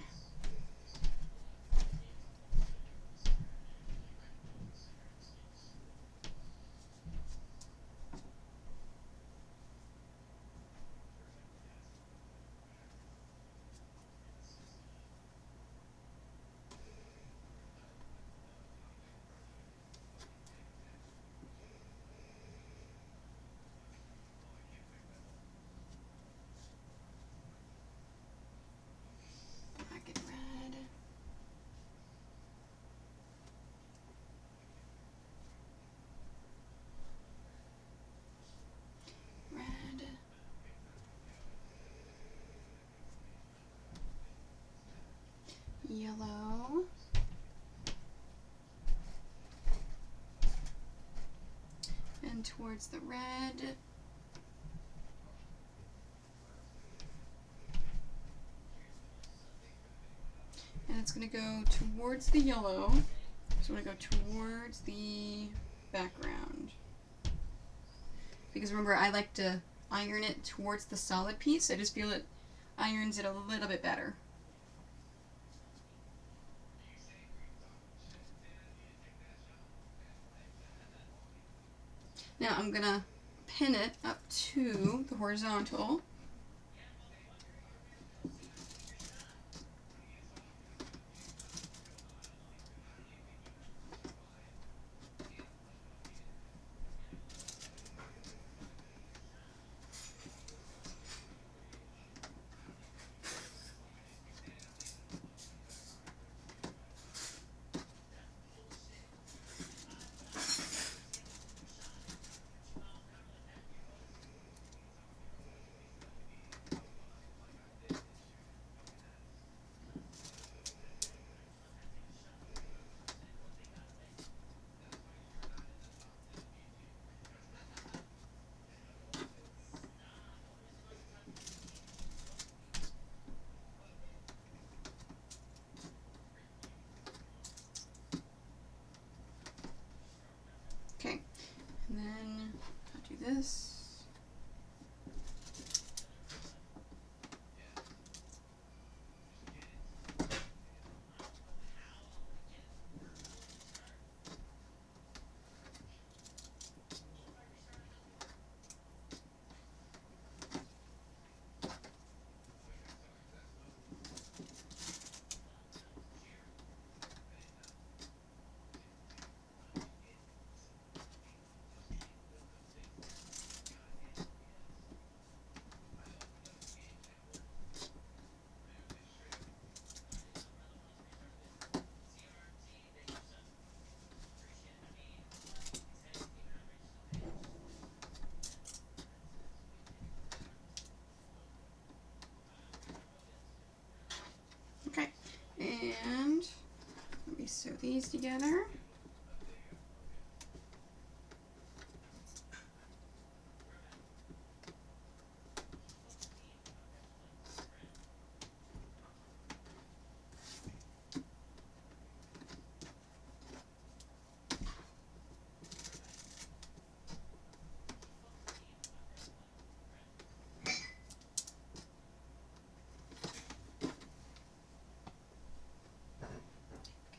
Yellow, and towards the red, and it's going to go towards the yellow, So I'm going to go towards the background. Because remember, I like to iron it towards the solid piece. I just feel it irons it a little bit better. Now I'm going to pin it up to the horizontal. Okay, and then I'll do this. Okay, and let me sew these together.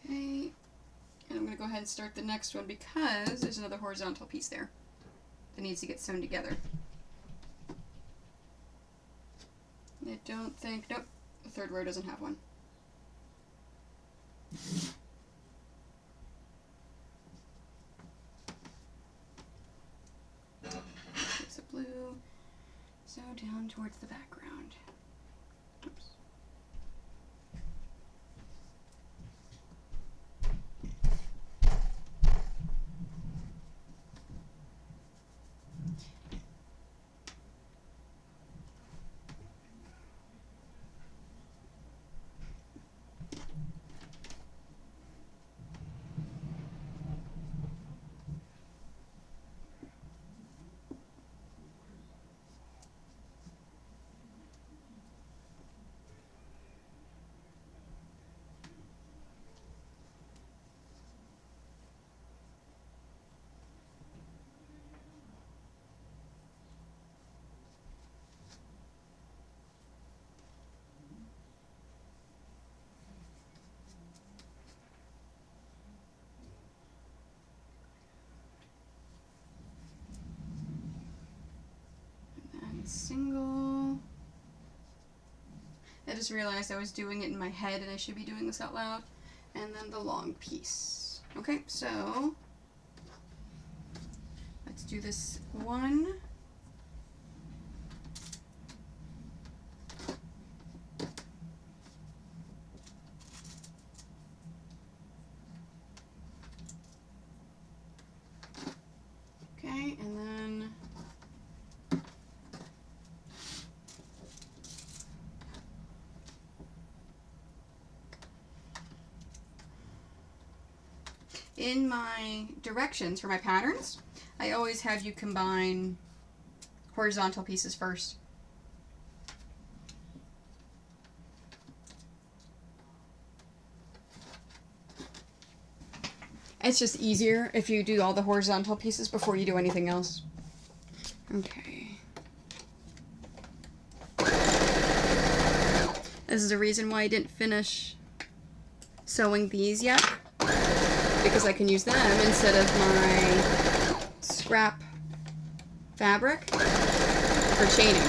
Okay, and I'm going to go ahead and start the next one because there's another horizontal piece there that needs to get sewn together. I don't think, nope, the third row doesn't have one. It's a blue, sew down towards the background. Oops. Single. I just realized I was doing it in my head and I should be doing this out loud. And then the long piece. Okay, so let's do this one. Okay, and then in my directions for my patterns, I always have you combine horizontal pieces first. It's just easier if you do all the horizontal pieces before you do anything else. Okay. This is the reason why I didn't finish sewing these yet, because I can use them instead of my scrap fabric for chaining.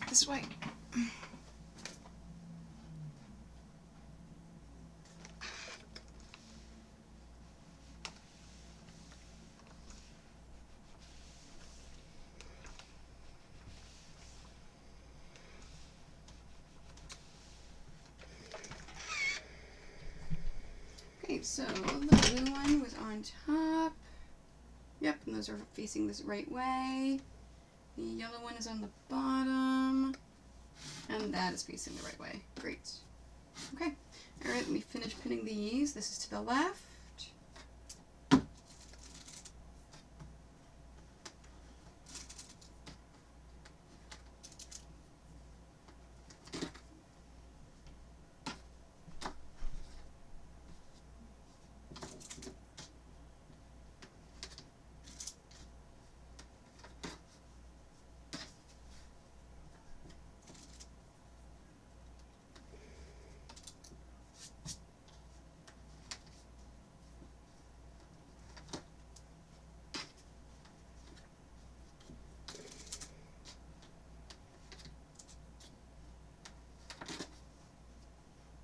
This way. Okay, so the blue one was on top. Yep, and those are facing this right way. The yellow one is on the bottom. And that is facing the right way. Great. Okay. Alright, let me finish pinning these. This is to the left.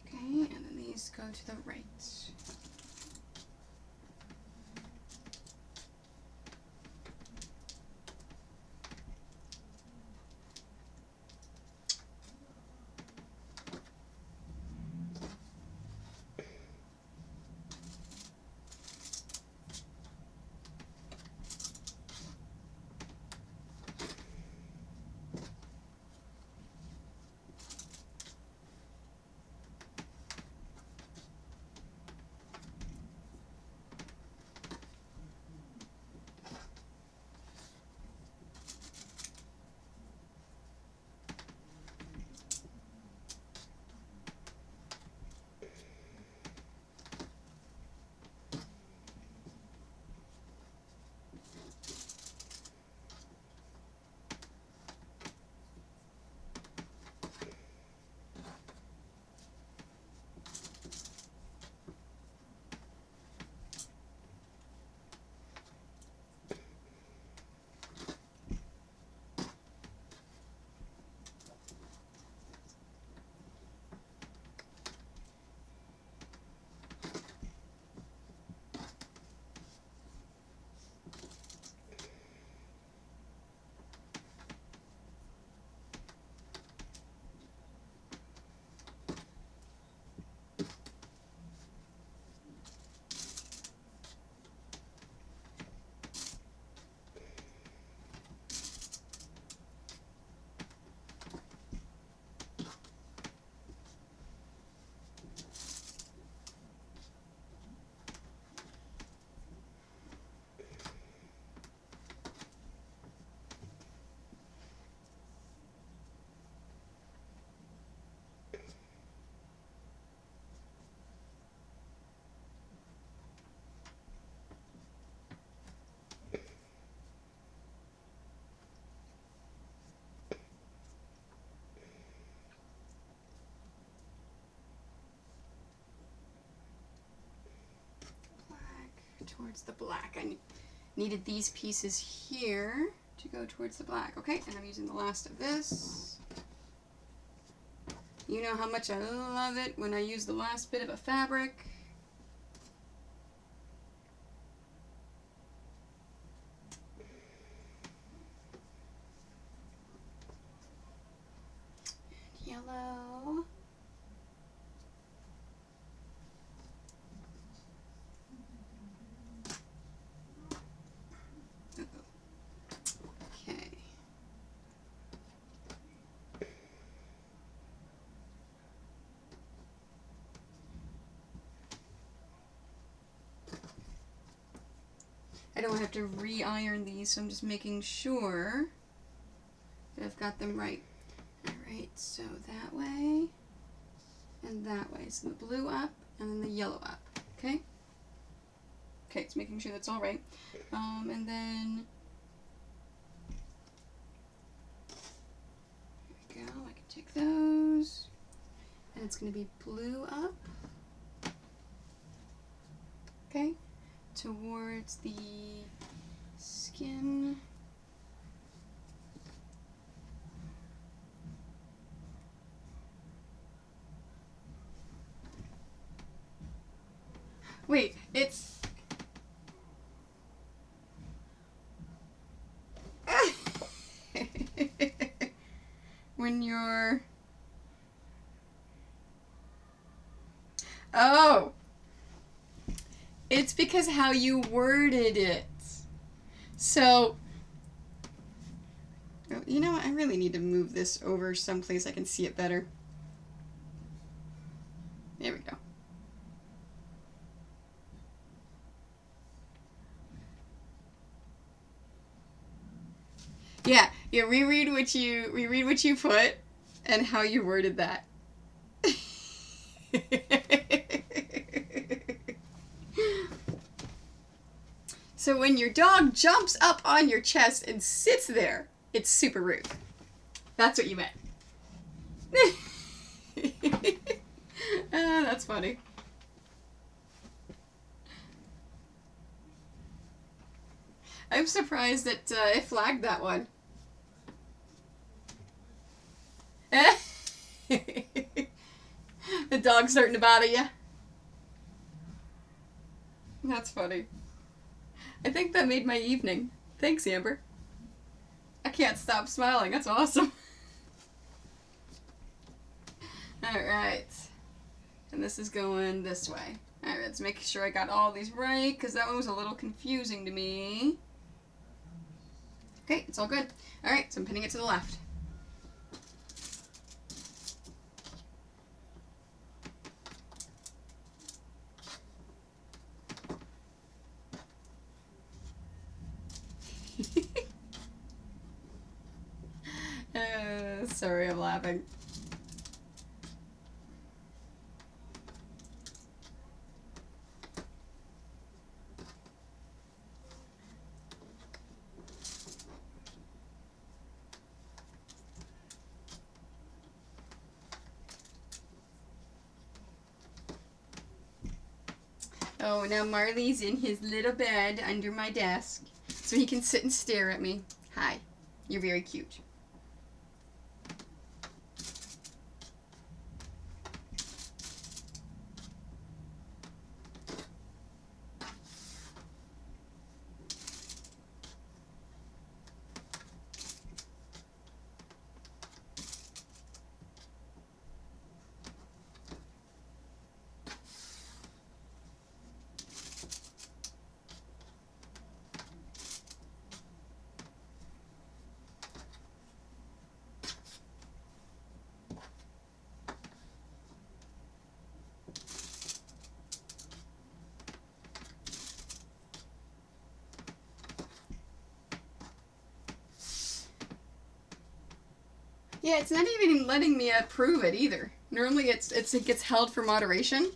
Okay, and then these go to the right. towards the black. I needed these pieces here to go towards the black. Okay, and I'm using the last of this. You know how much I love it when I use the last bit of a fabric. And yellow. Okay. I don't have to re-iron these, so I'm just making sure that I've got them right. Alright, so that way and that way. So the blue up and then the yellow up. Okay? Okay, it's making sure that's all right. And then there we go. I can take those. And it's going to be blue up. Okay? Towards the skin. Wait, it's... when you're... Oh! It's because how you worded it. So... Oh, you know what? I really need to move this over someplace I can see it better. There we go. Yeah, reread what you put and how you worded that. So when your dog jumps up on your chest and sits there, it's super rude. That's what you meant. That's funny. I'm surprised that it flagged that one. The dog's starting to bother you. That's funny. I think that made my evening. Thanks, Amber. I can't stop smiling. That's awesome. Alright. And this is going this way. Alright, let's make sure I got all these right, because that one was a little confusing to me. Okay, it's all good. Alright, so I'm pinning it to the left. Sorry, I'm laughing. Oh, now Marley's in his little bed under my desk, so he can sit and stare at me. Hi, you're very cute. Yeah, it's not even letting me approve it either. Normally it gets held for moderation,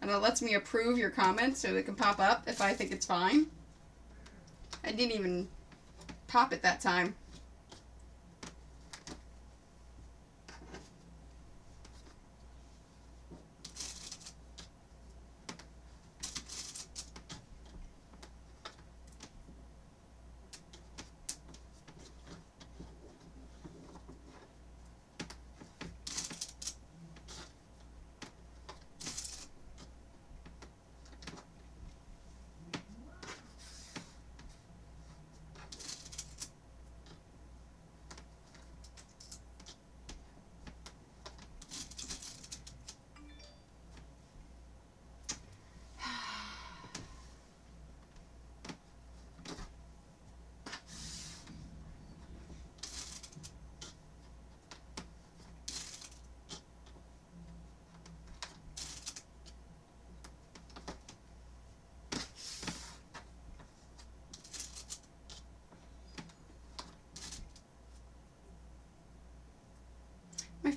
and it lets me approve your comments so it can pop up if I think it's fine. I didn't even pop it that time.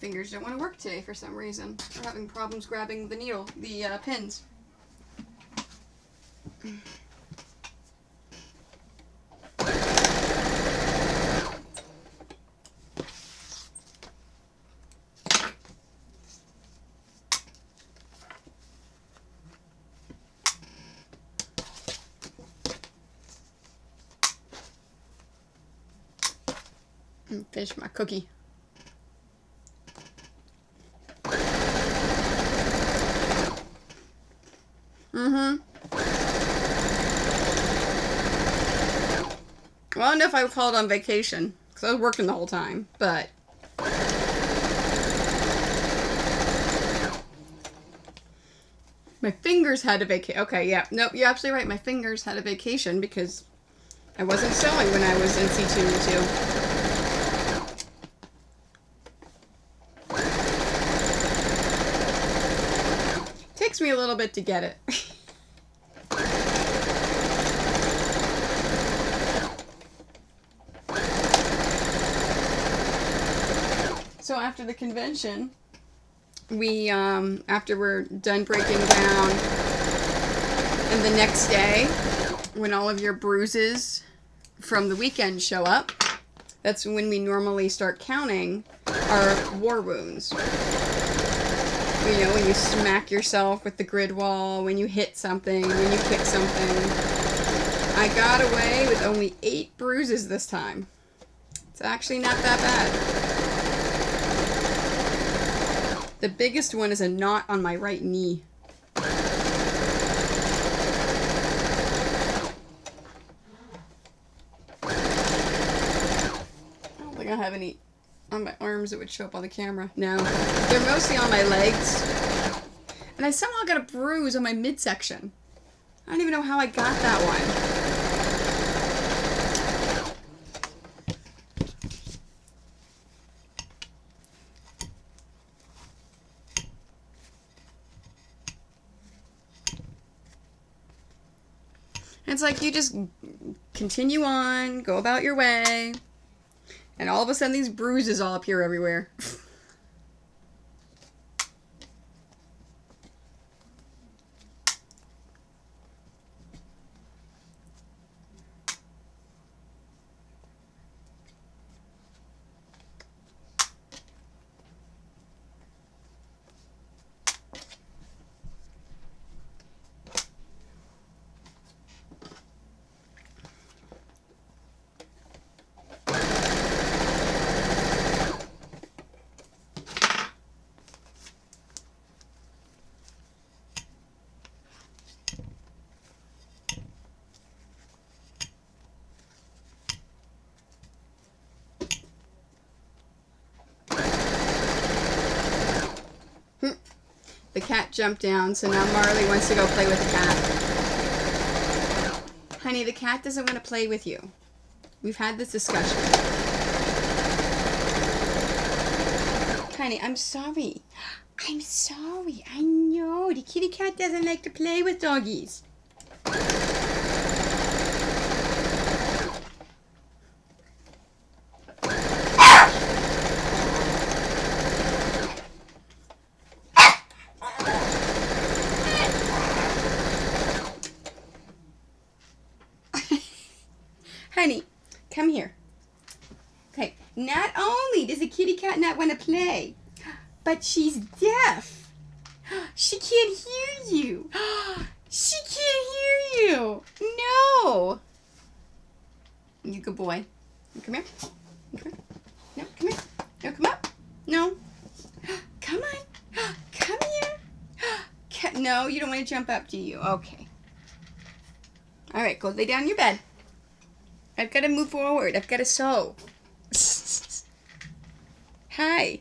fingers don't want to work today for some reason. We're having problems grabbing the needle, the pins. Finish my cookie. Well, I don't know if I would call it on vacation, because I was working the whole time, but... My fingers had a vacation. Okay, yeah. Nope, you're absolutely right. My fingers had a vacation because I wasn't sewing when I was in C2 and 2. Takes me a little bit to get it. So after the convention, we, after we're done breaking down, and the next day, when all of your bruises from the weekend show up, that's when we normally start counting our war wounds. You know, when you smack yourself with the grid wall, when you hit something, when you kick something. I got away with only 8 bruises this time. It's actually not that bad. The biggest one is a knot on my right knee. I don't think I have any on my arms that would show up on the camera. No. They're mostly on my legs. And I somehow got a bruise on my midsection. I don't even know how I got that one. It's like you just continue on, go about your way, and all of a sudden these bruises all appear everywhere. The cat jumped down, so now Marley wants to go play with the cat. Honey, the cat doesn't want to play with you. We've had this discussion. Honey, I'm sorry. I'm sorry. I know. The kitty cat doesn't like to play with doggies. Honey, come here. Okay, not only does the kitty cat not want to play, but she's deaf. She can't hear you. She can't hear you. No. You good boy. Come here. Come here. No, come here. No, come up. No. Come on. Come here. No, you don't want to jump up, do you? Okay. All right, go lay down in your bed. I've got to move forward. I've got to sew. Hi.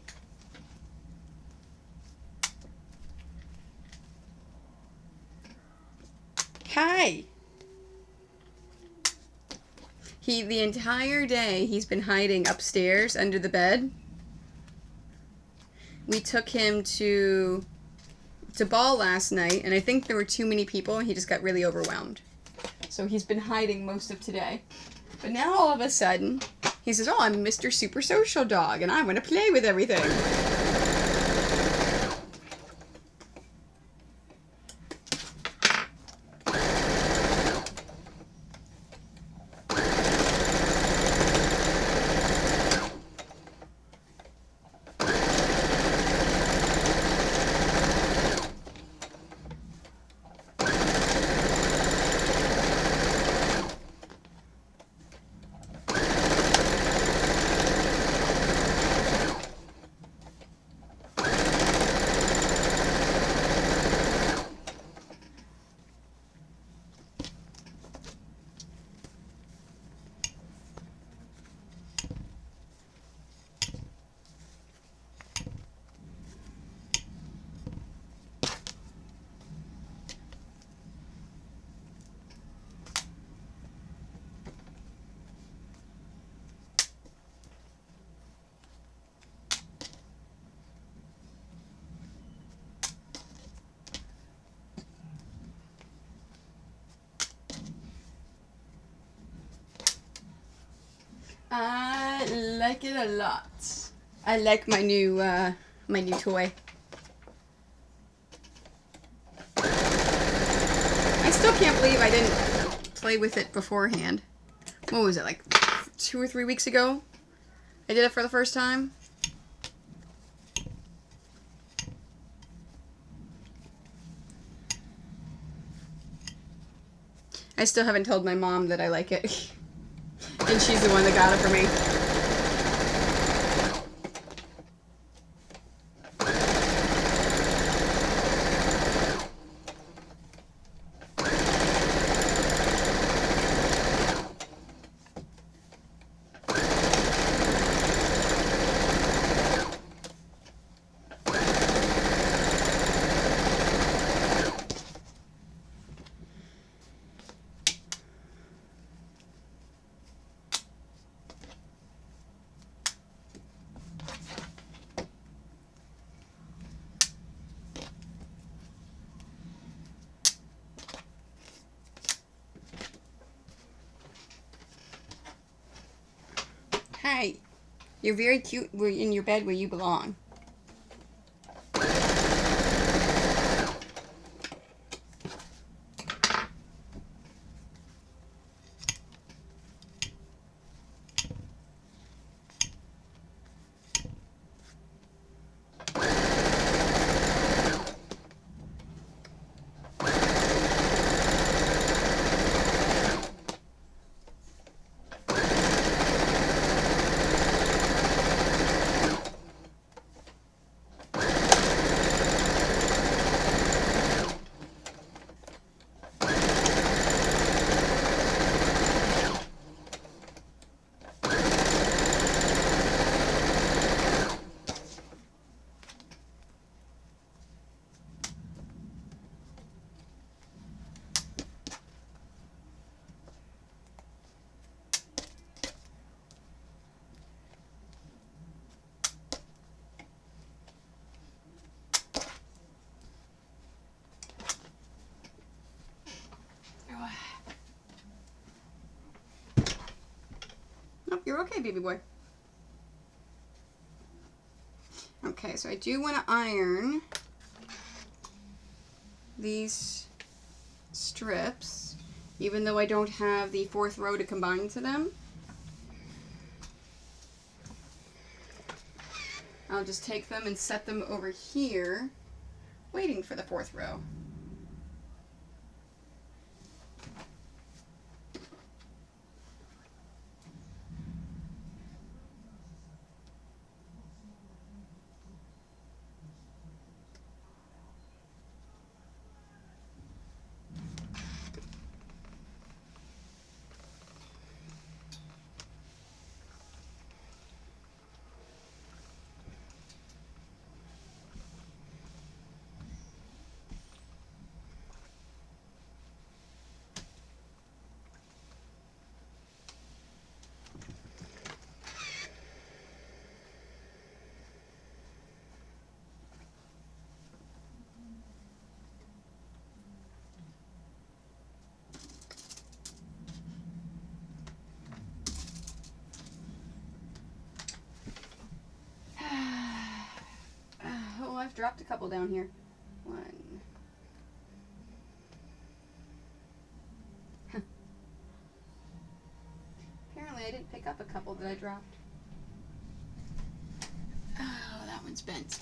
Hi. The entire day, he's been hiding upstairs under the bed. We took him to ball last night, and I think there were too many people, and he just got really overwhelmed. So he's been hiding most of today. But now all of a sudden, he says, oh, I'm Mr. Super Social Dog, and I want to play with everything. I like it a lot. I like my new toy. I still can't believe I didn't play with it beforehand. What was it, like 2 or 3 weeks ago? I did it for the first time. I still haven't told my mom that I like it. And she's the one that got it for me. Hi. You're very cute. We're in your bed where you belong. Oh, you're okay, baby boy. Okay, so I do want to iron these strips, even though I don't have the 4th row to combine to them. I'll just take them and set them over here, waiting for the 4th row. Oh, I've dropped a couple down here. 1. Apparently I didn't pick up a couple that I dropped. Oh, that one's bent.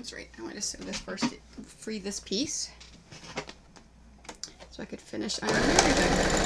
sounds right. I want to sew this first to free this piece so I could finish ironing everything.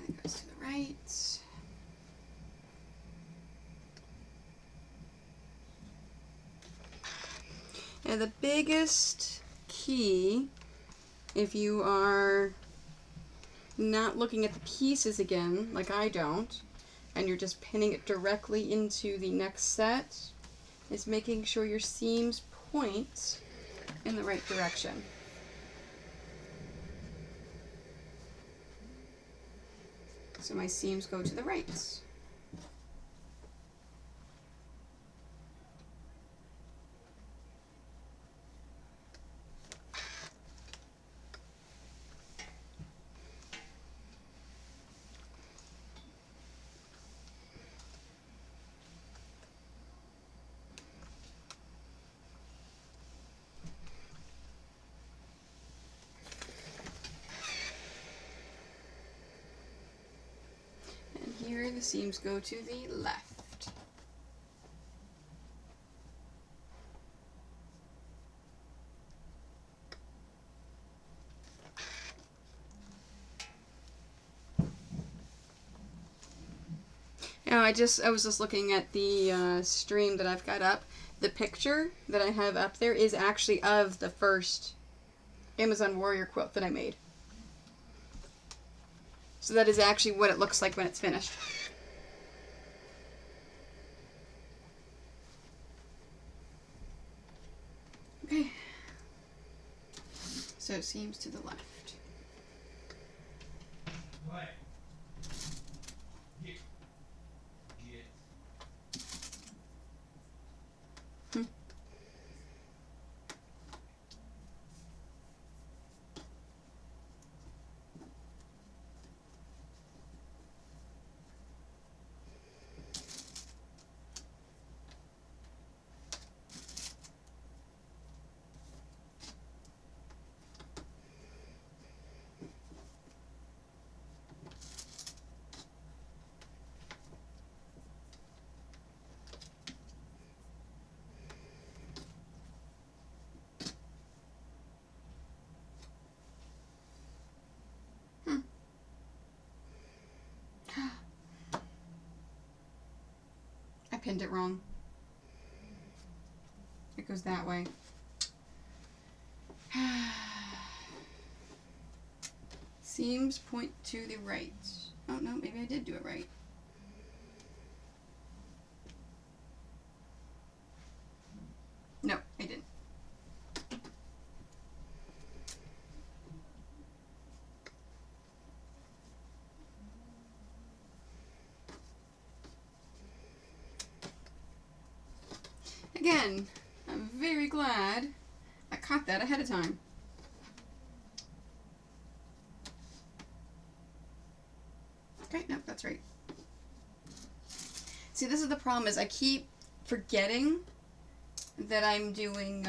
That goes to the right. Now the biggest key, if you are not looking at the pieces again, like I don't, and you're just pinning it directly into the next set, is making sure your seams point in the right direction. So my seams go to the right. And here the seams go to the left. Now I was just looking at the stream that I've got up. The picture that I have up there is actually of the first Amazon Warrior quilt that I made. So that is actually what it looks like when it's finished. Okay. So seams to the left. What? Get. I pinned it wrong. It goes that way. Seams point to the right. Oh no, maybe I did do it right. No, I didn't. Again, I'm very glad I caught that ahead of time. Okay, nope, that's right. See, this is the problem, is I keep forgetting that I'm doing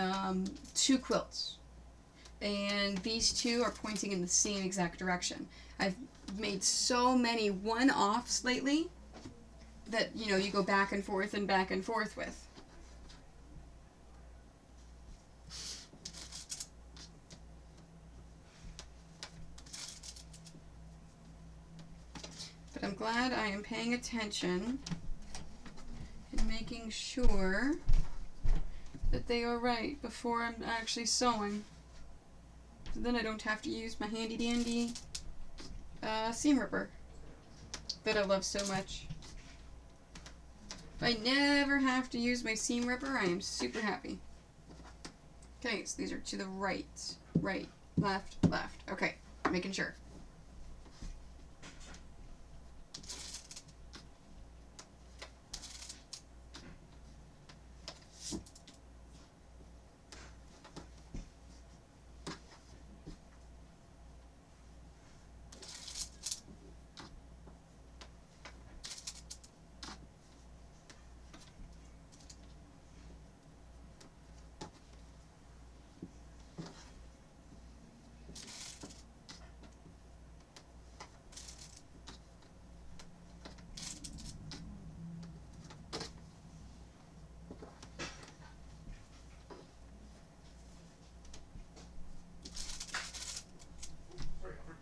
2 quilts. And these two are pointing in the same exact direction. I've made so many one-offs lately that, you know, you go back and forth with. But I'm glad I am paying attention and making sure that they are right before I'm actually sewing. So then I don't have to use my handy dandy seam ripper that I love so much. If I never have to use my seam ripper, I am super happy. Okay, so these are to the right. Right, left, left. Okay, making sure. Sorry, Albert.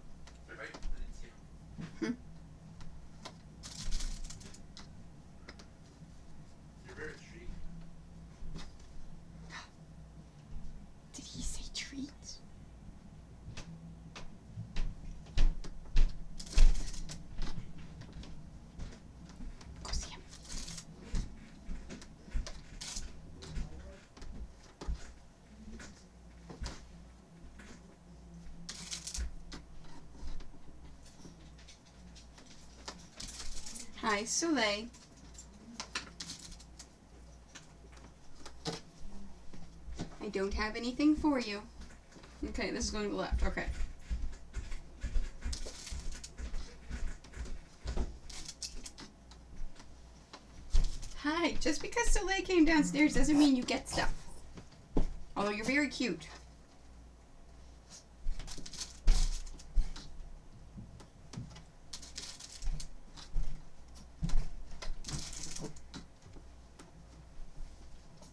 Bye bye. I didn't see you. You're very treat. Did he say treat? Go see him. Hi, Soleil. I don't have anything for you. Okay, this is going to the left. Okay. Hi, just because Soleil came downstairs doesn't mean you get stuff. Although you're very cute.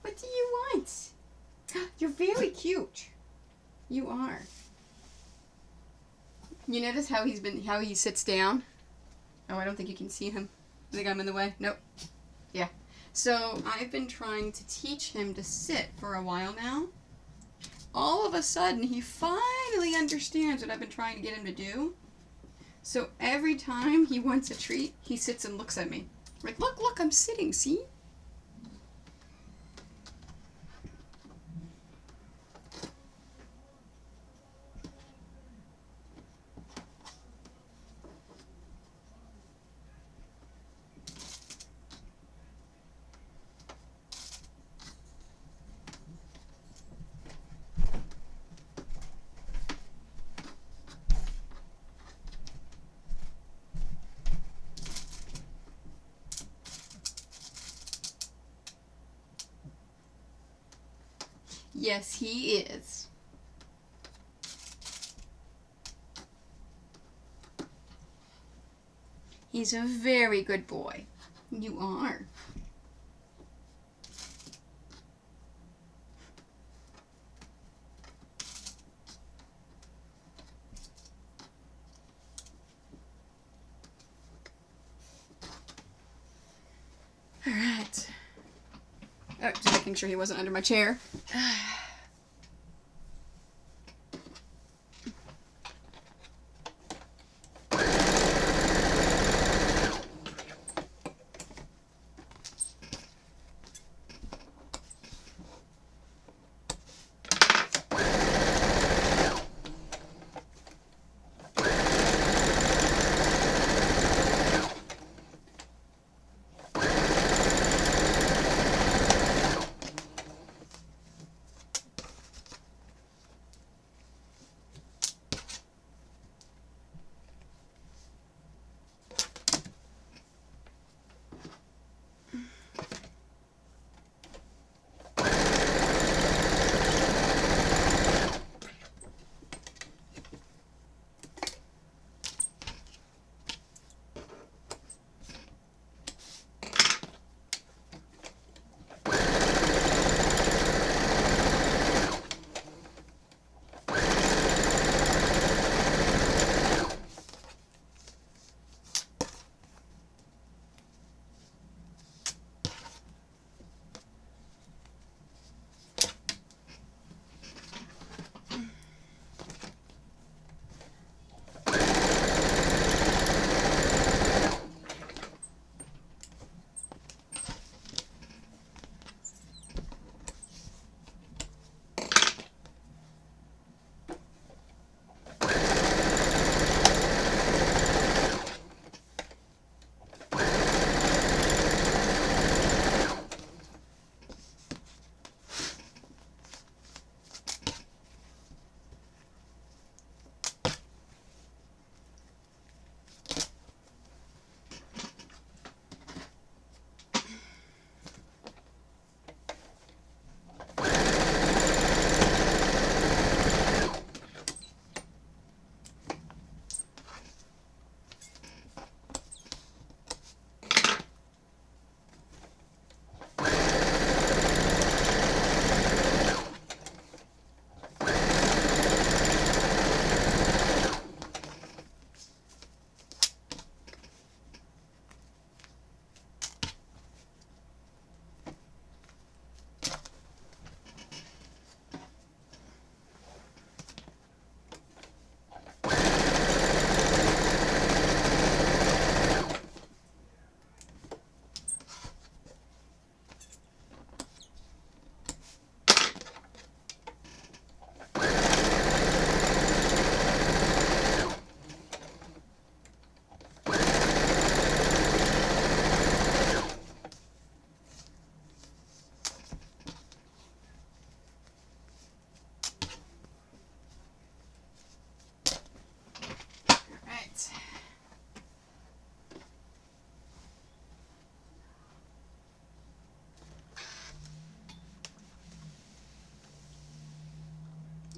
What do you want? You're very cute. You are. You notice how he sits down? Oh, I don't think you can see him. I think I'm in the way. Nope. Yeah. So I've been trying to teach him to sit for a while now. All of a sudden, he finally understands what I've been trying to get him to do. So every time he wants a treat, he sits and looks at me. Like, look, I'm sitting, see? Yes, he is. He's a very good boy. You are. All right. Oh, just making sure he wasn't under my chair.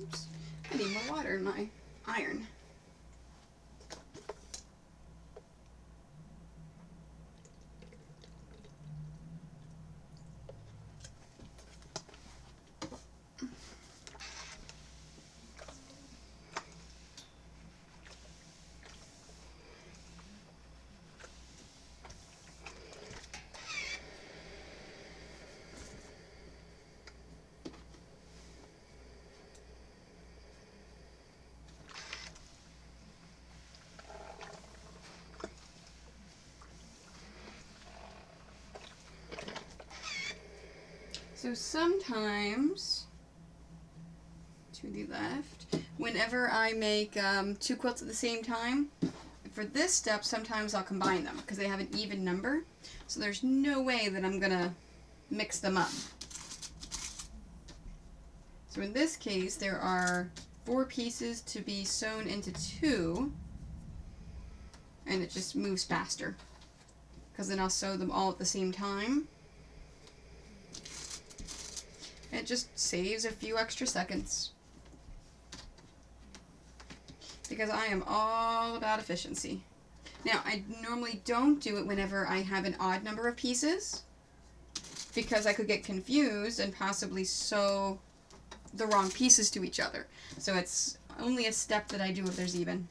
Oops. I need more water in my iron. So sometimes, to the left, whenever I make 2 quilts at the same time, for this step, sometimes I'll combine them because they have an even number. So there's no way that I'm going to mix them up. So in this case, there are 4 pieces to be sewn into 2, and it just moves faster because then I'll sew them all at the same time. It just saves a few extra seconds because I am all about efficiency. Now, I normally don't do it whenever I have an odd number of pieces because I could get confused and possibly sew the wrong pieces to each other. So it's only a step that I do if there's even.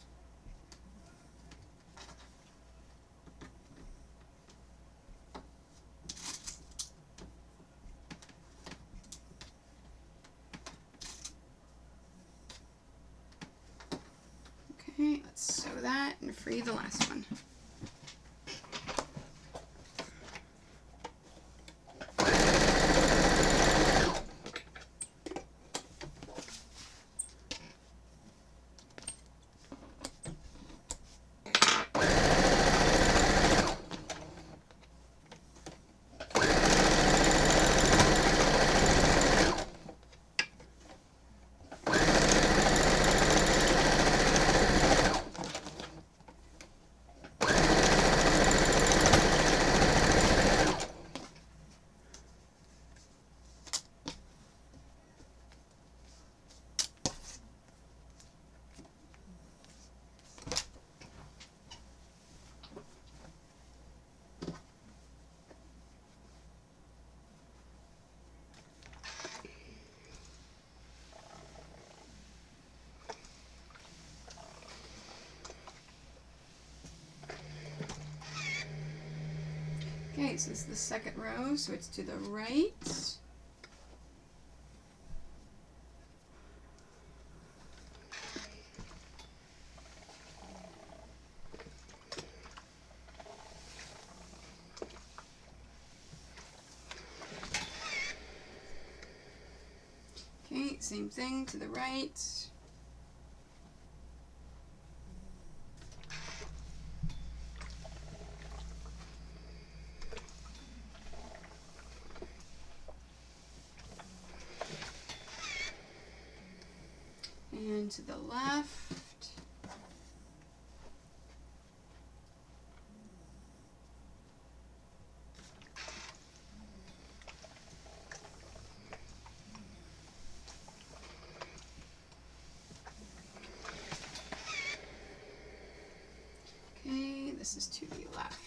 Okay, let's sew that and free the last one. Okay, so this is the second row, so it's to the right. Okay, same thing to the right. And to the left. Okay, this is to the left.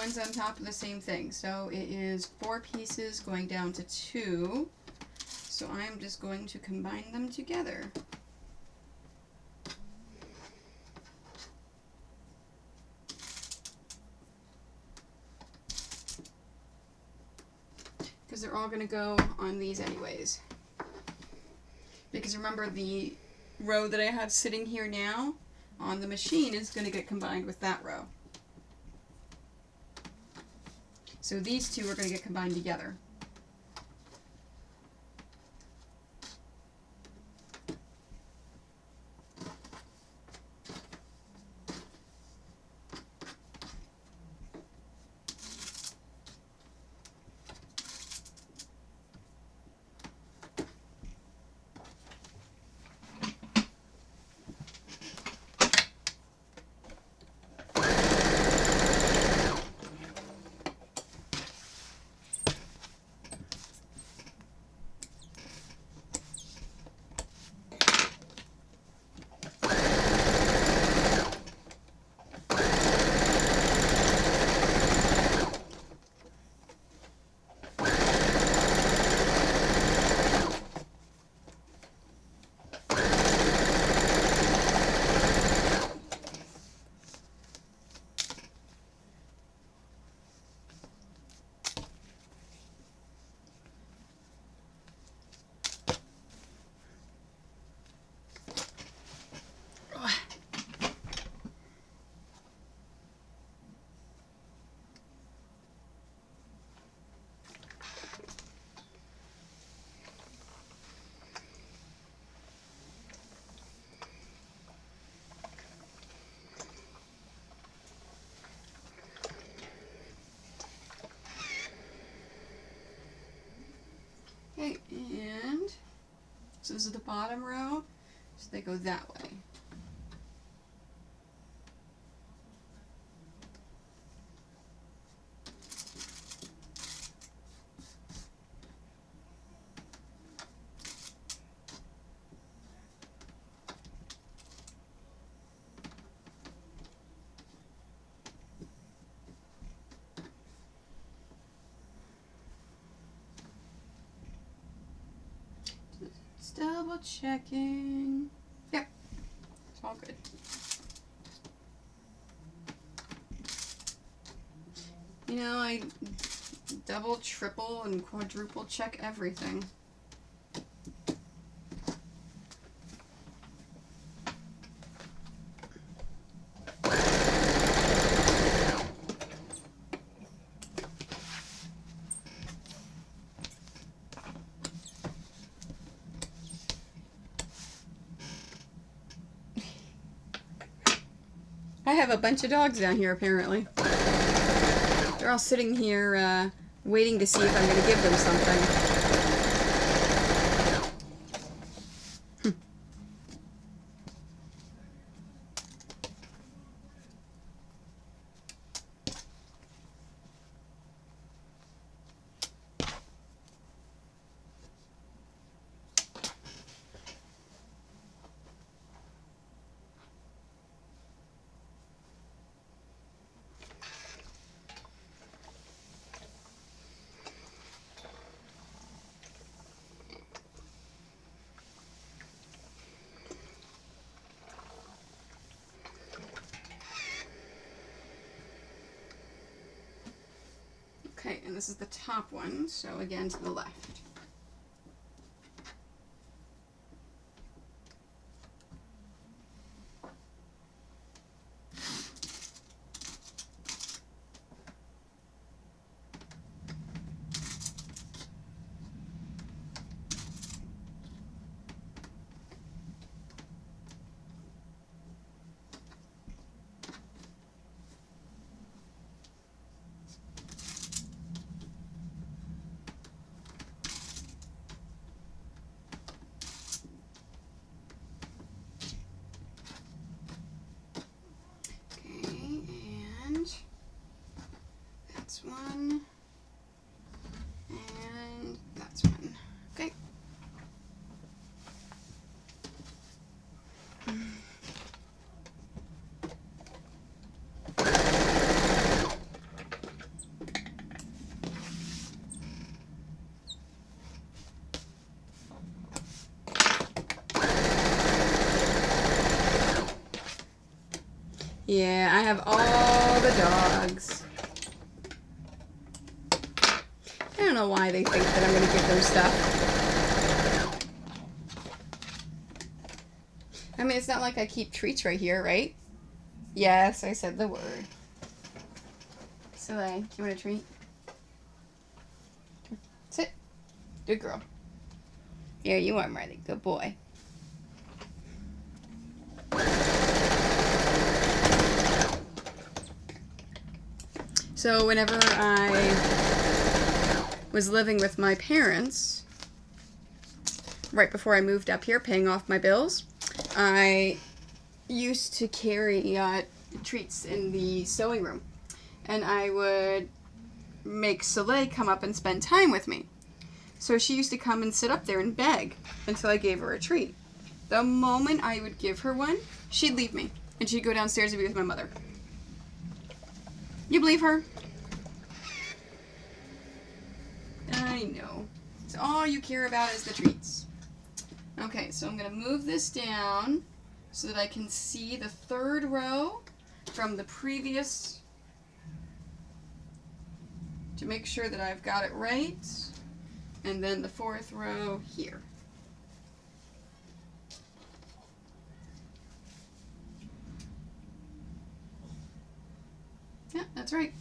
one's on top of the same thing. So it is 4 pieces going down to 2. So I'm just going to combine them together. Because they're all going to go on these anyways. Because remember, the row that I have sitting here now on the machine is going to get combined with that row. So these two are going to get combined together. Okay, and so this is the bottom row, so they go that way. Just double checking. Yep, it's all good. You know, I double, triple, and quadruple check everything. I have a bunch of dogs down here, apparently. They're all sitting here waiting to see if I'm going to give them something. Okay, and this is the top one, so again to the left. That's one, and that's one. Okay. Yeah, I have all the dogs. I don't know why they think that I'm going to give them stuff. I mean, it's not like I keep treats right here, right? Yes, I said the word. Soleil, do you want a treat? Sit. Good girl. Here you are, Marley. Good boy. So whenever I was living with my parents, right before I moved up here, paying off my bills, I used to carry treats in the sewing room. And I would make Soleil come up and spend time with me. So she used to come and sit up there and beg until I gave her a treat. The moment I would give her one, she'd leave me. And she'd go downstairs to be with my mother. You believe her? I know. So all you care about is the treats. Okay, so I'm going to move this down so that I can see the third row from the previous to make sure that I've got it right. And then the fourth row here. Yeah, that's right.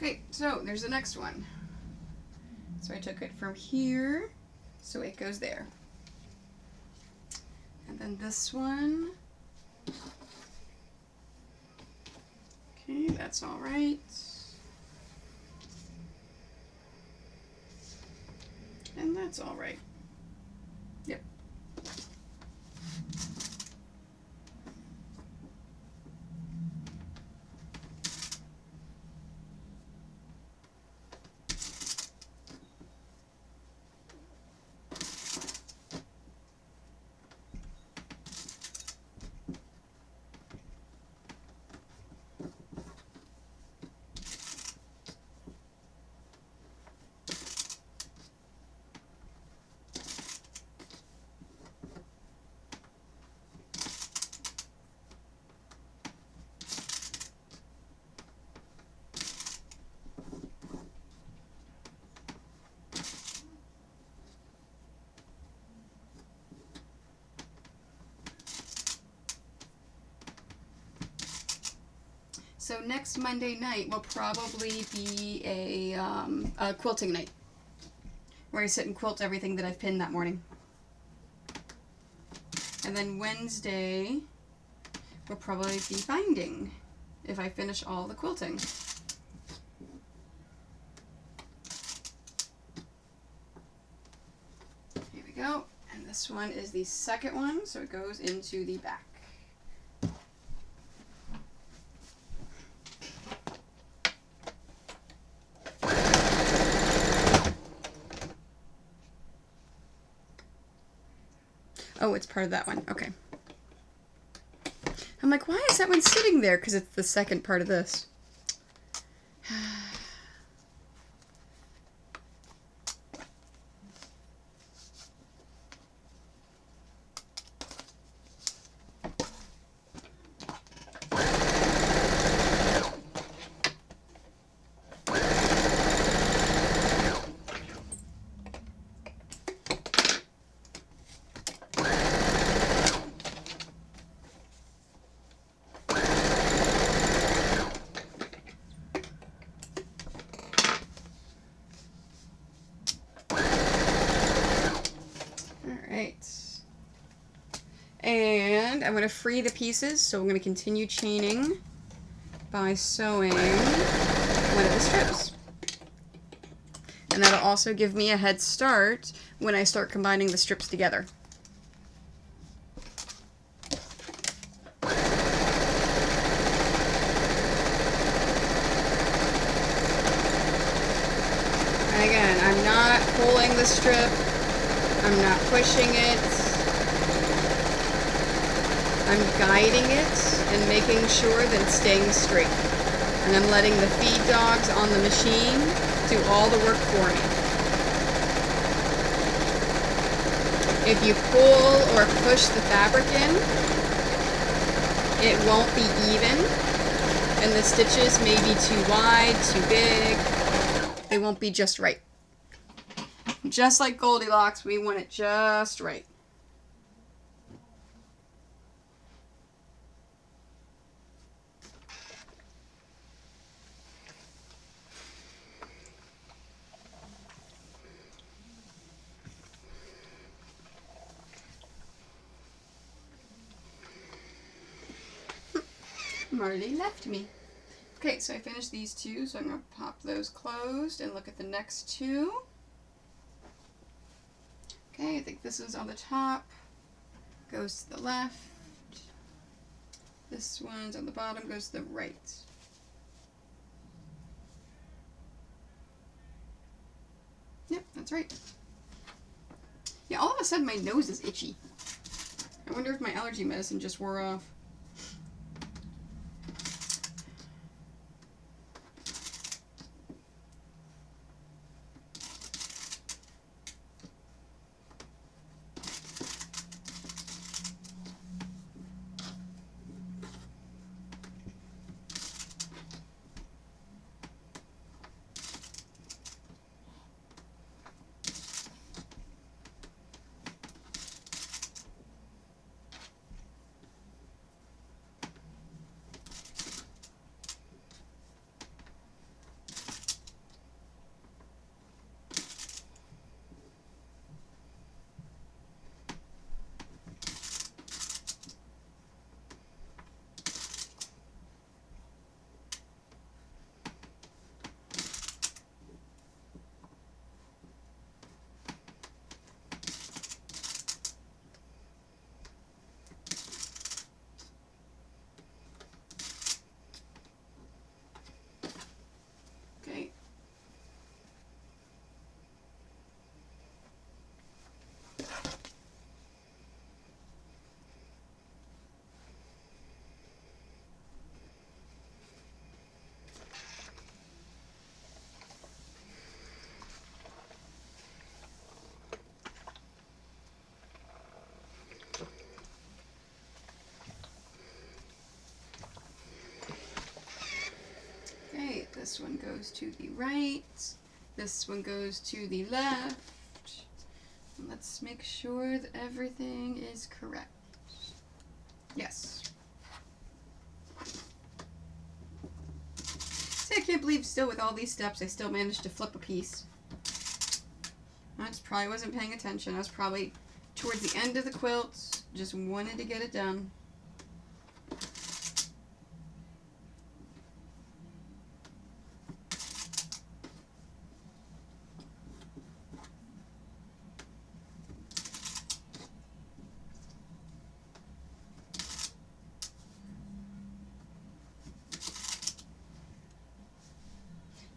Okay, so there's the next one. So I took it from here, so it goes there. And then this one. Okay, that's all right. And that's all right. Yep. So next Monday night will probably be a quilting night, where I sit and quilt everything that I've pinned that morning. And then Wednesday will probably be binding, if I finish all the quilting. Here we go. And this one is the second one, so it goes into the back. Oh, it's part of that one. Okay. I'm like, why is that one sitting there? Because it's the second part of this. And I'm going to free the pieces, so I'm going to continue chaining by sewing one of the strips. And that'll also give me a head start when I start combining the strips together. And again, I'm not pulling the strip, I'm not pushing it, I'm guiding it and making sure that it's staying straight. And I'm letting the feed dogs on the machine do all the work for me. If you pull or push the fabric in, it won't be even, and the stitches may be too wide, too big. They won't be just right. Just like Goldilocks, we want it just right. Marley left me. Okay, so I finished these two, so I'm going to pop those closed and look at the next two. Okay, I think this is on the top, goes to the left. This one's on the bottom, goes to the right. Yep, that's right. Yeah, all of a sudden my nose is itchy. I wonder if my allergy medicine just wore off. Okay. Okay, this one goes to the right. This one goes to the left. And let's make sure that everything is correct. Yes. See, I can't believe still with all these steps I still managed to flip a piece. I just probably wasn't paying attention. I was probably towards the end of the quilt. Just wanted to get it done.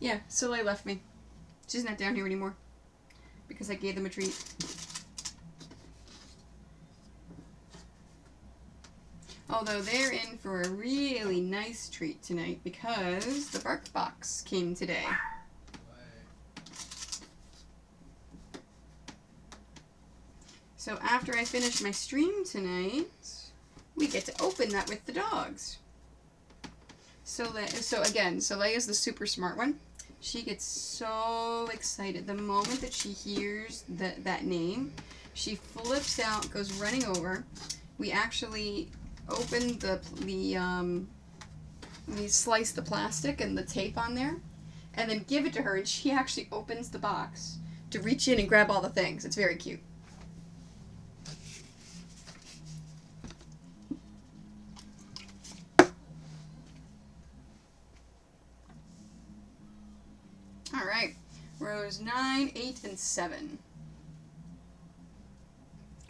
Yeah, Soleil left me. She's not down here anymore because I gave them a treat. Although they're in for a really nice treat tonight because the bark box came today. So after I finish my stream tonight, we get to open that with the dogs. So again, Soleil is the super smart one. She gets so excited the moment that she hears that name. She flips out, goes running over. We actually open we slice the plastic and the tape on there, and then give it to her, and she actually opens the box to reach in and grab all the things. It's very cute. rows 9, 8, and 7.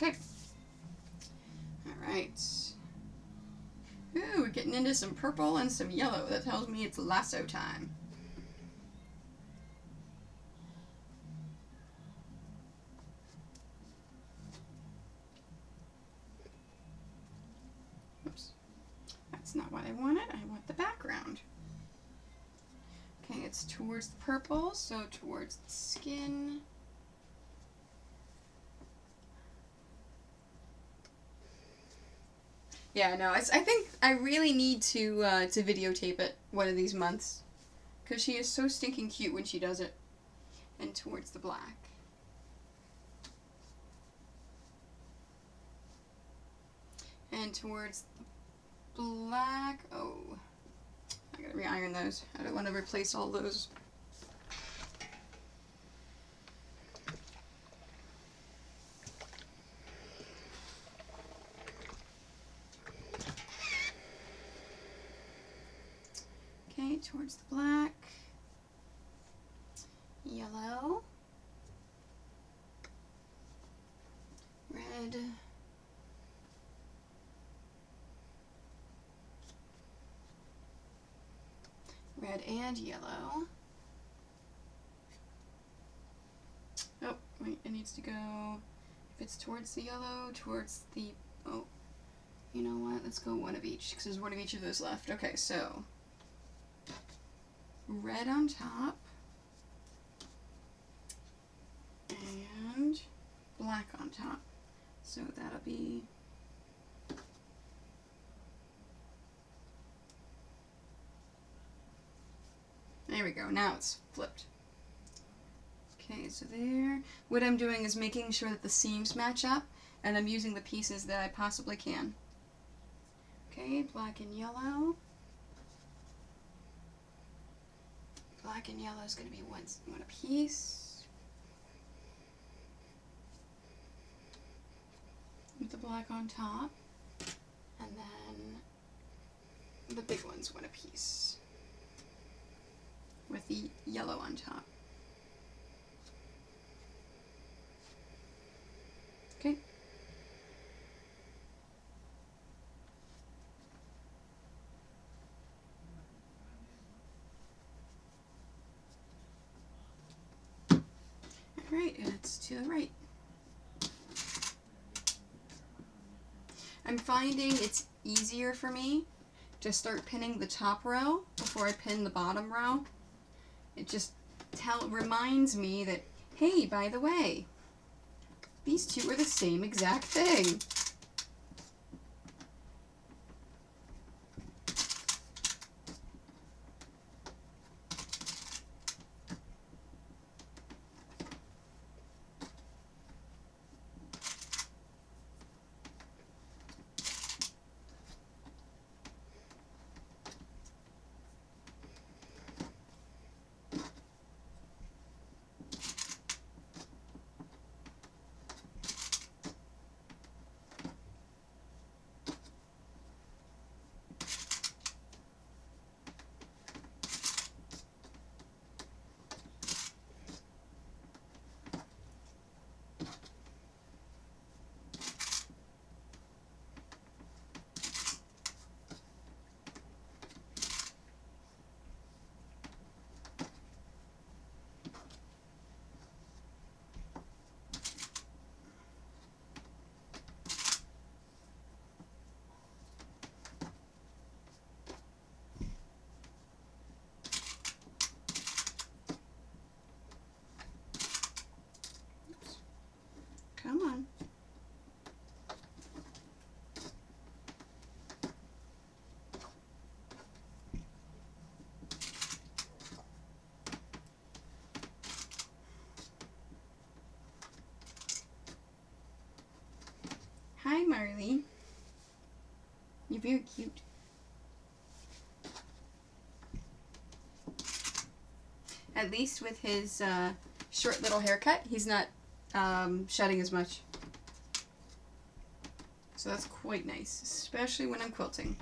Okay. Alright. Ooh, we're getting into some purple and some yellow. That tells me it's lasso time. Oops. That's not what I wanted. I want the background. Okay, it's towards the purple, so towards the skin. Yeah, no, I think I really need to videotape it one of these months, because she is so stinking cute when she does it. And towards the black. And towards the black. Oh, I gotta re-iron those. I don't want to replace all those. Okay, towards the black. Yellow. Red. Red and yellow. Oh, wait, it needs to go, if it's towards the yellow, towards the, oh, you know what, let's go one of each, because there's one of each of those left. Okay, so, red on top, and black on top. So that'll be, there we go, now it's flipped. Okay, so there, what I'm doing is making sure that the seams match up, and I'm using the pieces that I possibly can. Okay, black and yellow. Black and yellow is going to be one a piece. With the black on top. And then the big one's one a piece. With the yellow on top. Okay. Alright, and it's to the right. I'm finding it's easier for me to start pinning the top row before I pin the bottom row. It just reminds me that, hey, by the way, these two are the same exact thing. Come on. Hi, Marley. You're very cute. At least with his short little haircut, he's not shedding as much. So that's quite nice, especially when I'm quilting.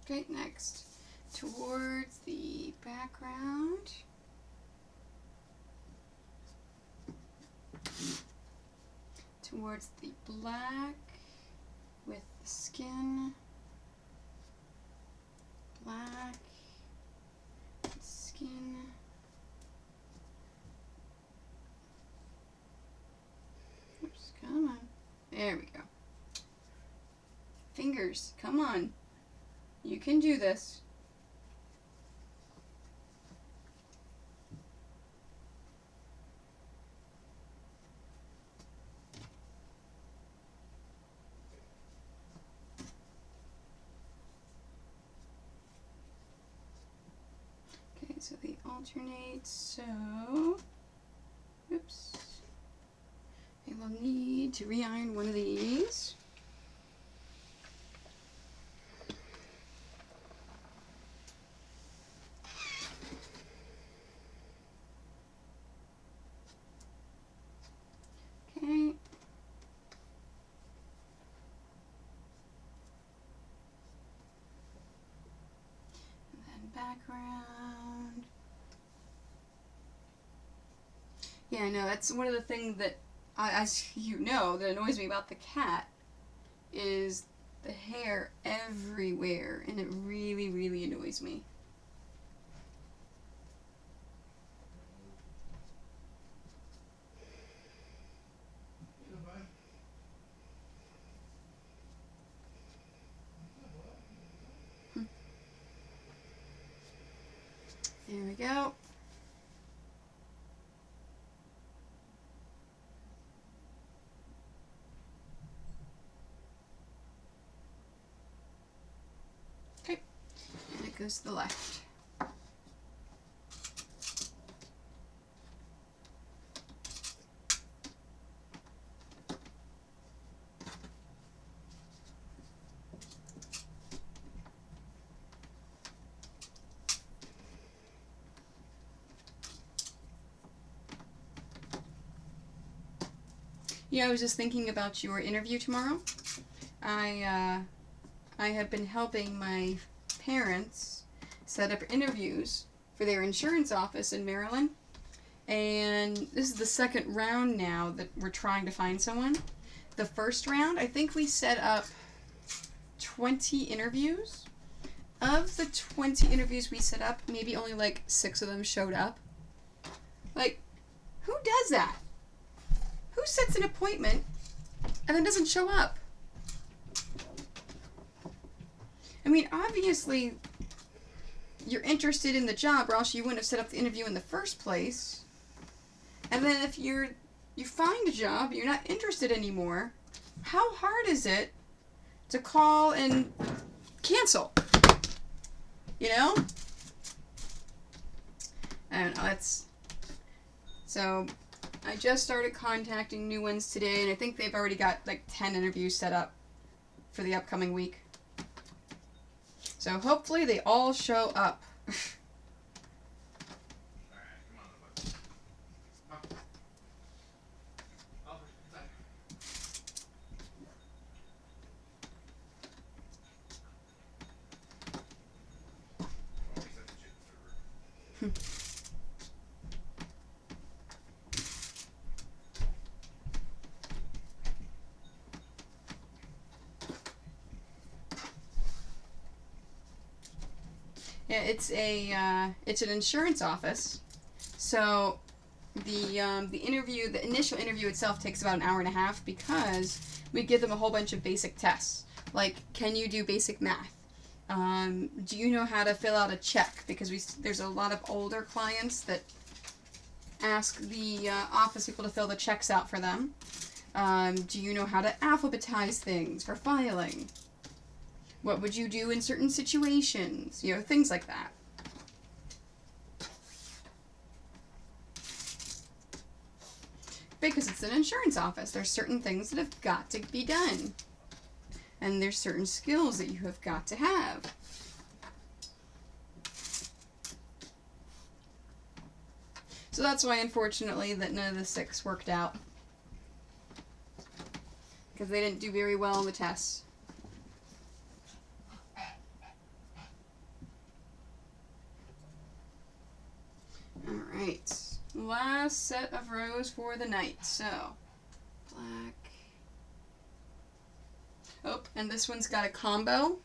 Okay, next. Towards the background. Towards the black with the skin. Black. Skin. Oops, come on. There we go. Fingers, come on. You can do this. Okay, so they alternate, so, oops. I will need to re-iron one of these. Okay. And then background. Yeah, no, that's one of the things that, as you know, that annoys me about the cat is the hair everywhere, and it really, really annoys me. There we go. Okay, and it goes to the left. Yeah, I was just thinking about your interview tomorrow. I have been helping my parents set up interviews for their insurance office in Maryland. And this is the second round now that we're trying to find someone. The first round, I think we set up 20 interviews. Of the 20 interviews we set up, maybe only like 6 of them showed up. Like, who does that? Who sets an appointment and then doesn't show up? I mean, obviously, you're interested in the job, or else you wouldn't have set up the interview in the first place. And then if you find a job, you're not interested anymore, how hard is it to call and cancel? You know? I don't know, so I just started contacting new ones today, and I think they've already got like 10 interviews set up for the upcoming week. So hopefully they all show up. Yeah, it's an insurance office, so the initial interview itself takes about an hour and a half because we give them a whole bunch of basic tests, like can you do basic math, do you know how to fill out a check, because there's a lot of older clients that ask the office people to fill the checks out for them. Do you know how to alphabetize things for filing? What would you do in certain situations? You know, things like that. Because it's an insurance office, there's certain things that have got to be done. And there's certain skills that you have got to have. So that's why, unfortunately, that none of the 6 worked out. Because they didn't do very well on the tests. Alright. Last set of rows for the night. So, black. Oh, and this one's got a combo.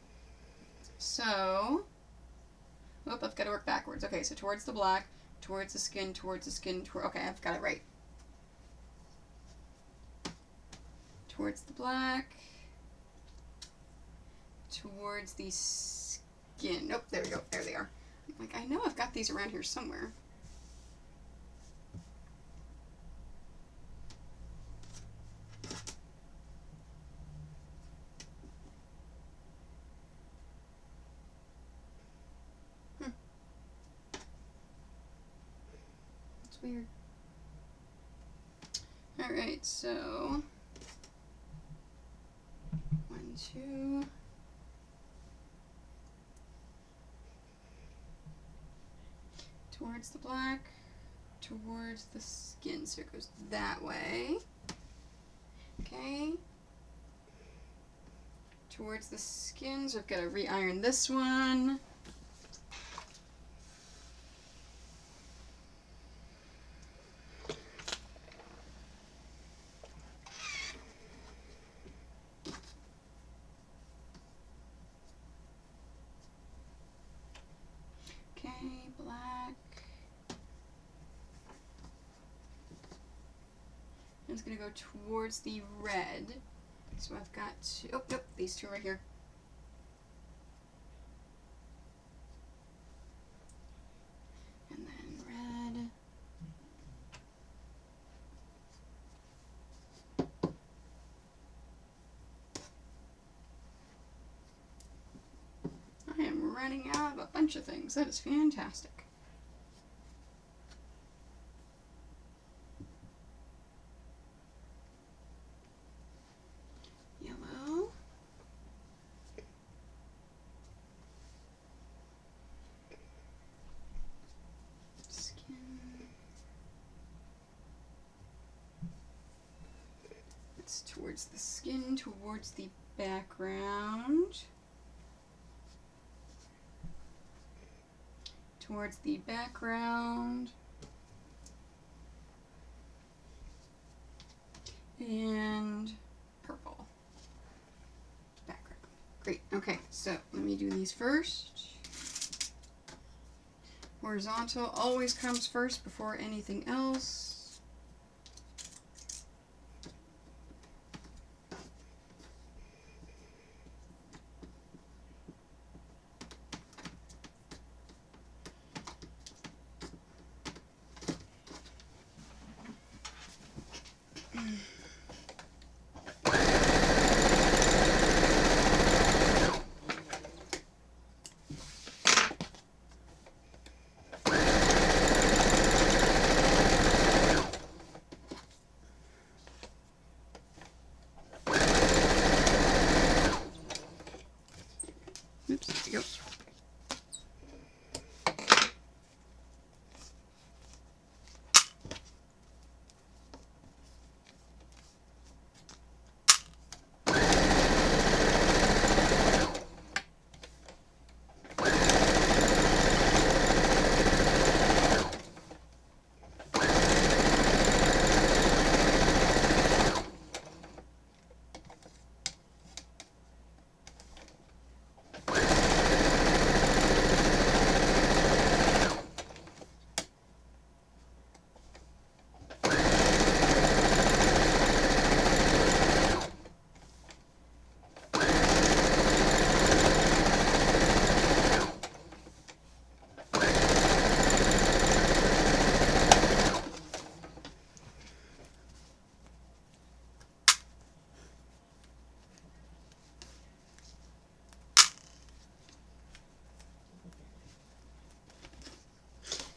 So, oh, I've got to work backwards. Okay, so towards the black, towards the skin, okay, I've got it right. Towards the black, towards the skin. Nope, there we go. There they are. I'm like, I know I've got these around here somewhere. That's weird. Alright, so 1, 2. Towards the black, towards the skin. So it goes that way. Okay. Towards the skin, so I've got to re-iron this one. Okay, black. I'm just going to go towards the red. So I've got two, oh, nope, these two right here. And then red. I am running out of a bunch of things. That is fantastic. Yellow. Skin. It's towards the skin, towards the background. Towards the background. And purple. Background. Great. Okay, so let me do these first. Horizontal always comes first before anything else. Oops, there we go.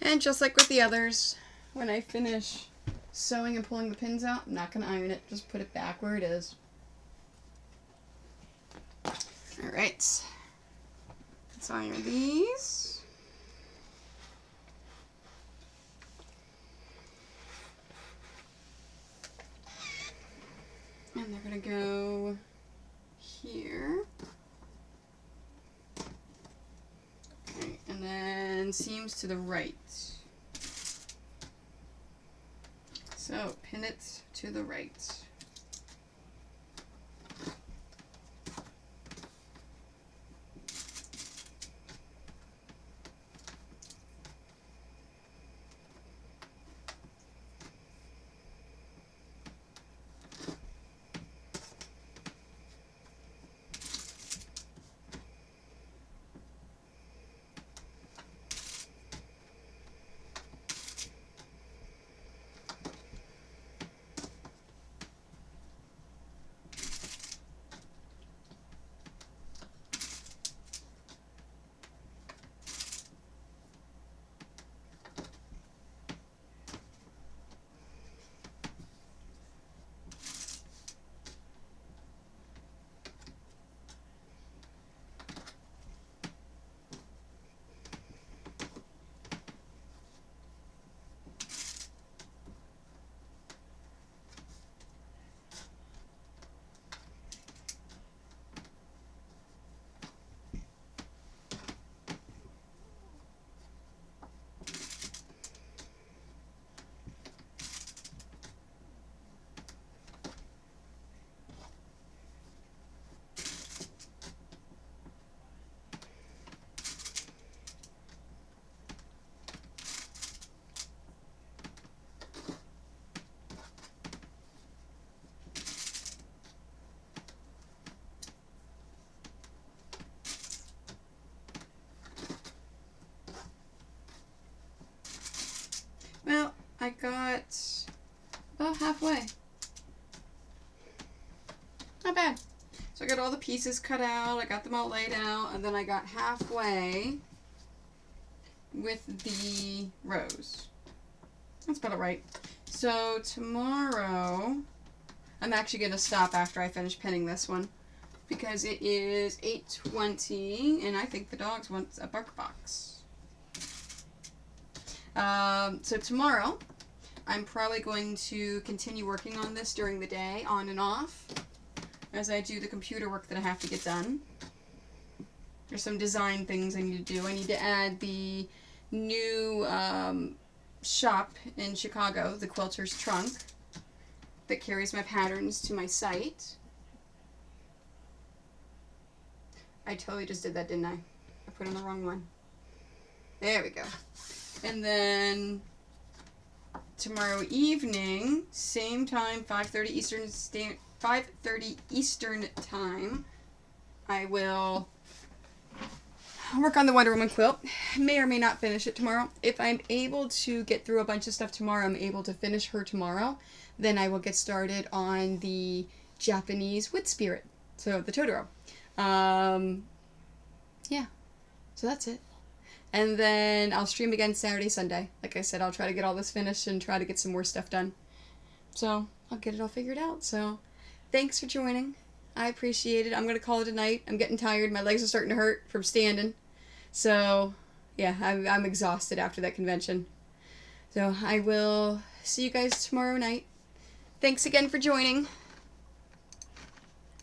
And just like with the others, when I finish sewing and pulling the pins out, I'm not going to iron it. Just put it back where it is. Alright. Let's iron these. And they're going to go here. Okay, and then seams to the right. So pin it to the right. Well, I got about halfway. Not bad. So I got all the pieces cut out, I got them all laid out, and then I got halfway with the rose. That's about right. So tomorrow, I'm actually going to stop after I finish pinning this one because it is 8:20 and I think the dogs want a bark box. So tomorrow, I'm probably going to continue working on this during the day, on and off, as I do the computer work that I have to get done. There's some design things I need to do. I need to add the new shop in Chicago, the Quilter's Trunk, that carries my patterns to my site. I totally just did that, didn't I? I put on the wrong one. There we go. And then tomorrow evening, same time, 5:30 Eastern time, I will work on the Wonder Woman quilt. May or may not finish it tomorrow. If I'm able to get through a bunch of stuff tomorrow, I'm able to finish her tomorrow, then I will get started on the Japanese wood spirit, so the Totoro. Yeah, so that's it. And then I'll stream again Saturday, Sunday. Like I said, I'll try to get all this finished and try to get some more stuff done. So I'll get it all figured out. So thanks for joining. I appreciate it. I'm going to call it a night. I'm getting tired. My legs are starting to hurt from standing. So yeah, I'm exhausted after that convention. So I will see you guys tomorrow night. Thanks again for joining.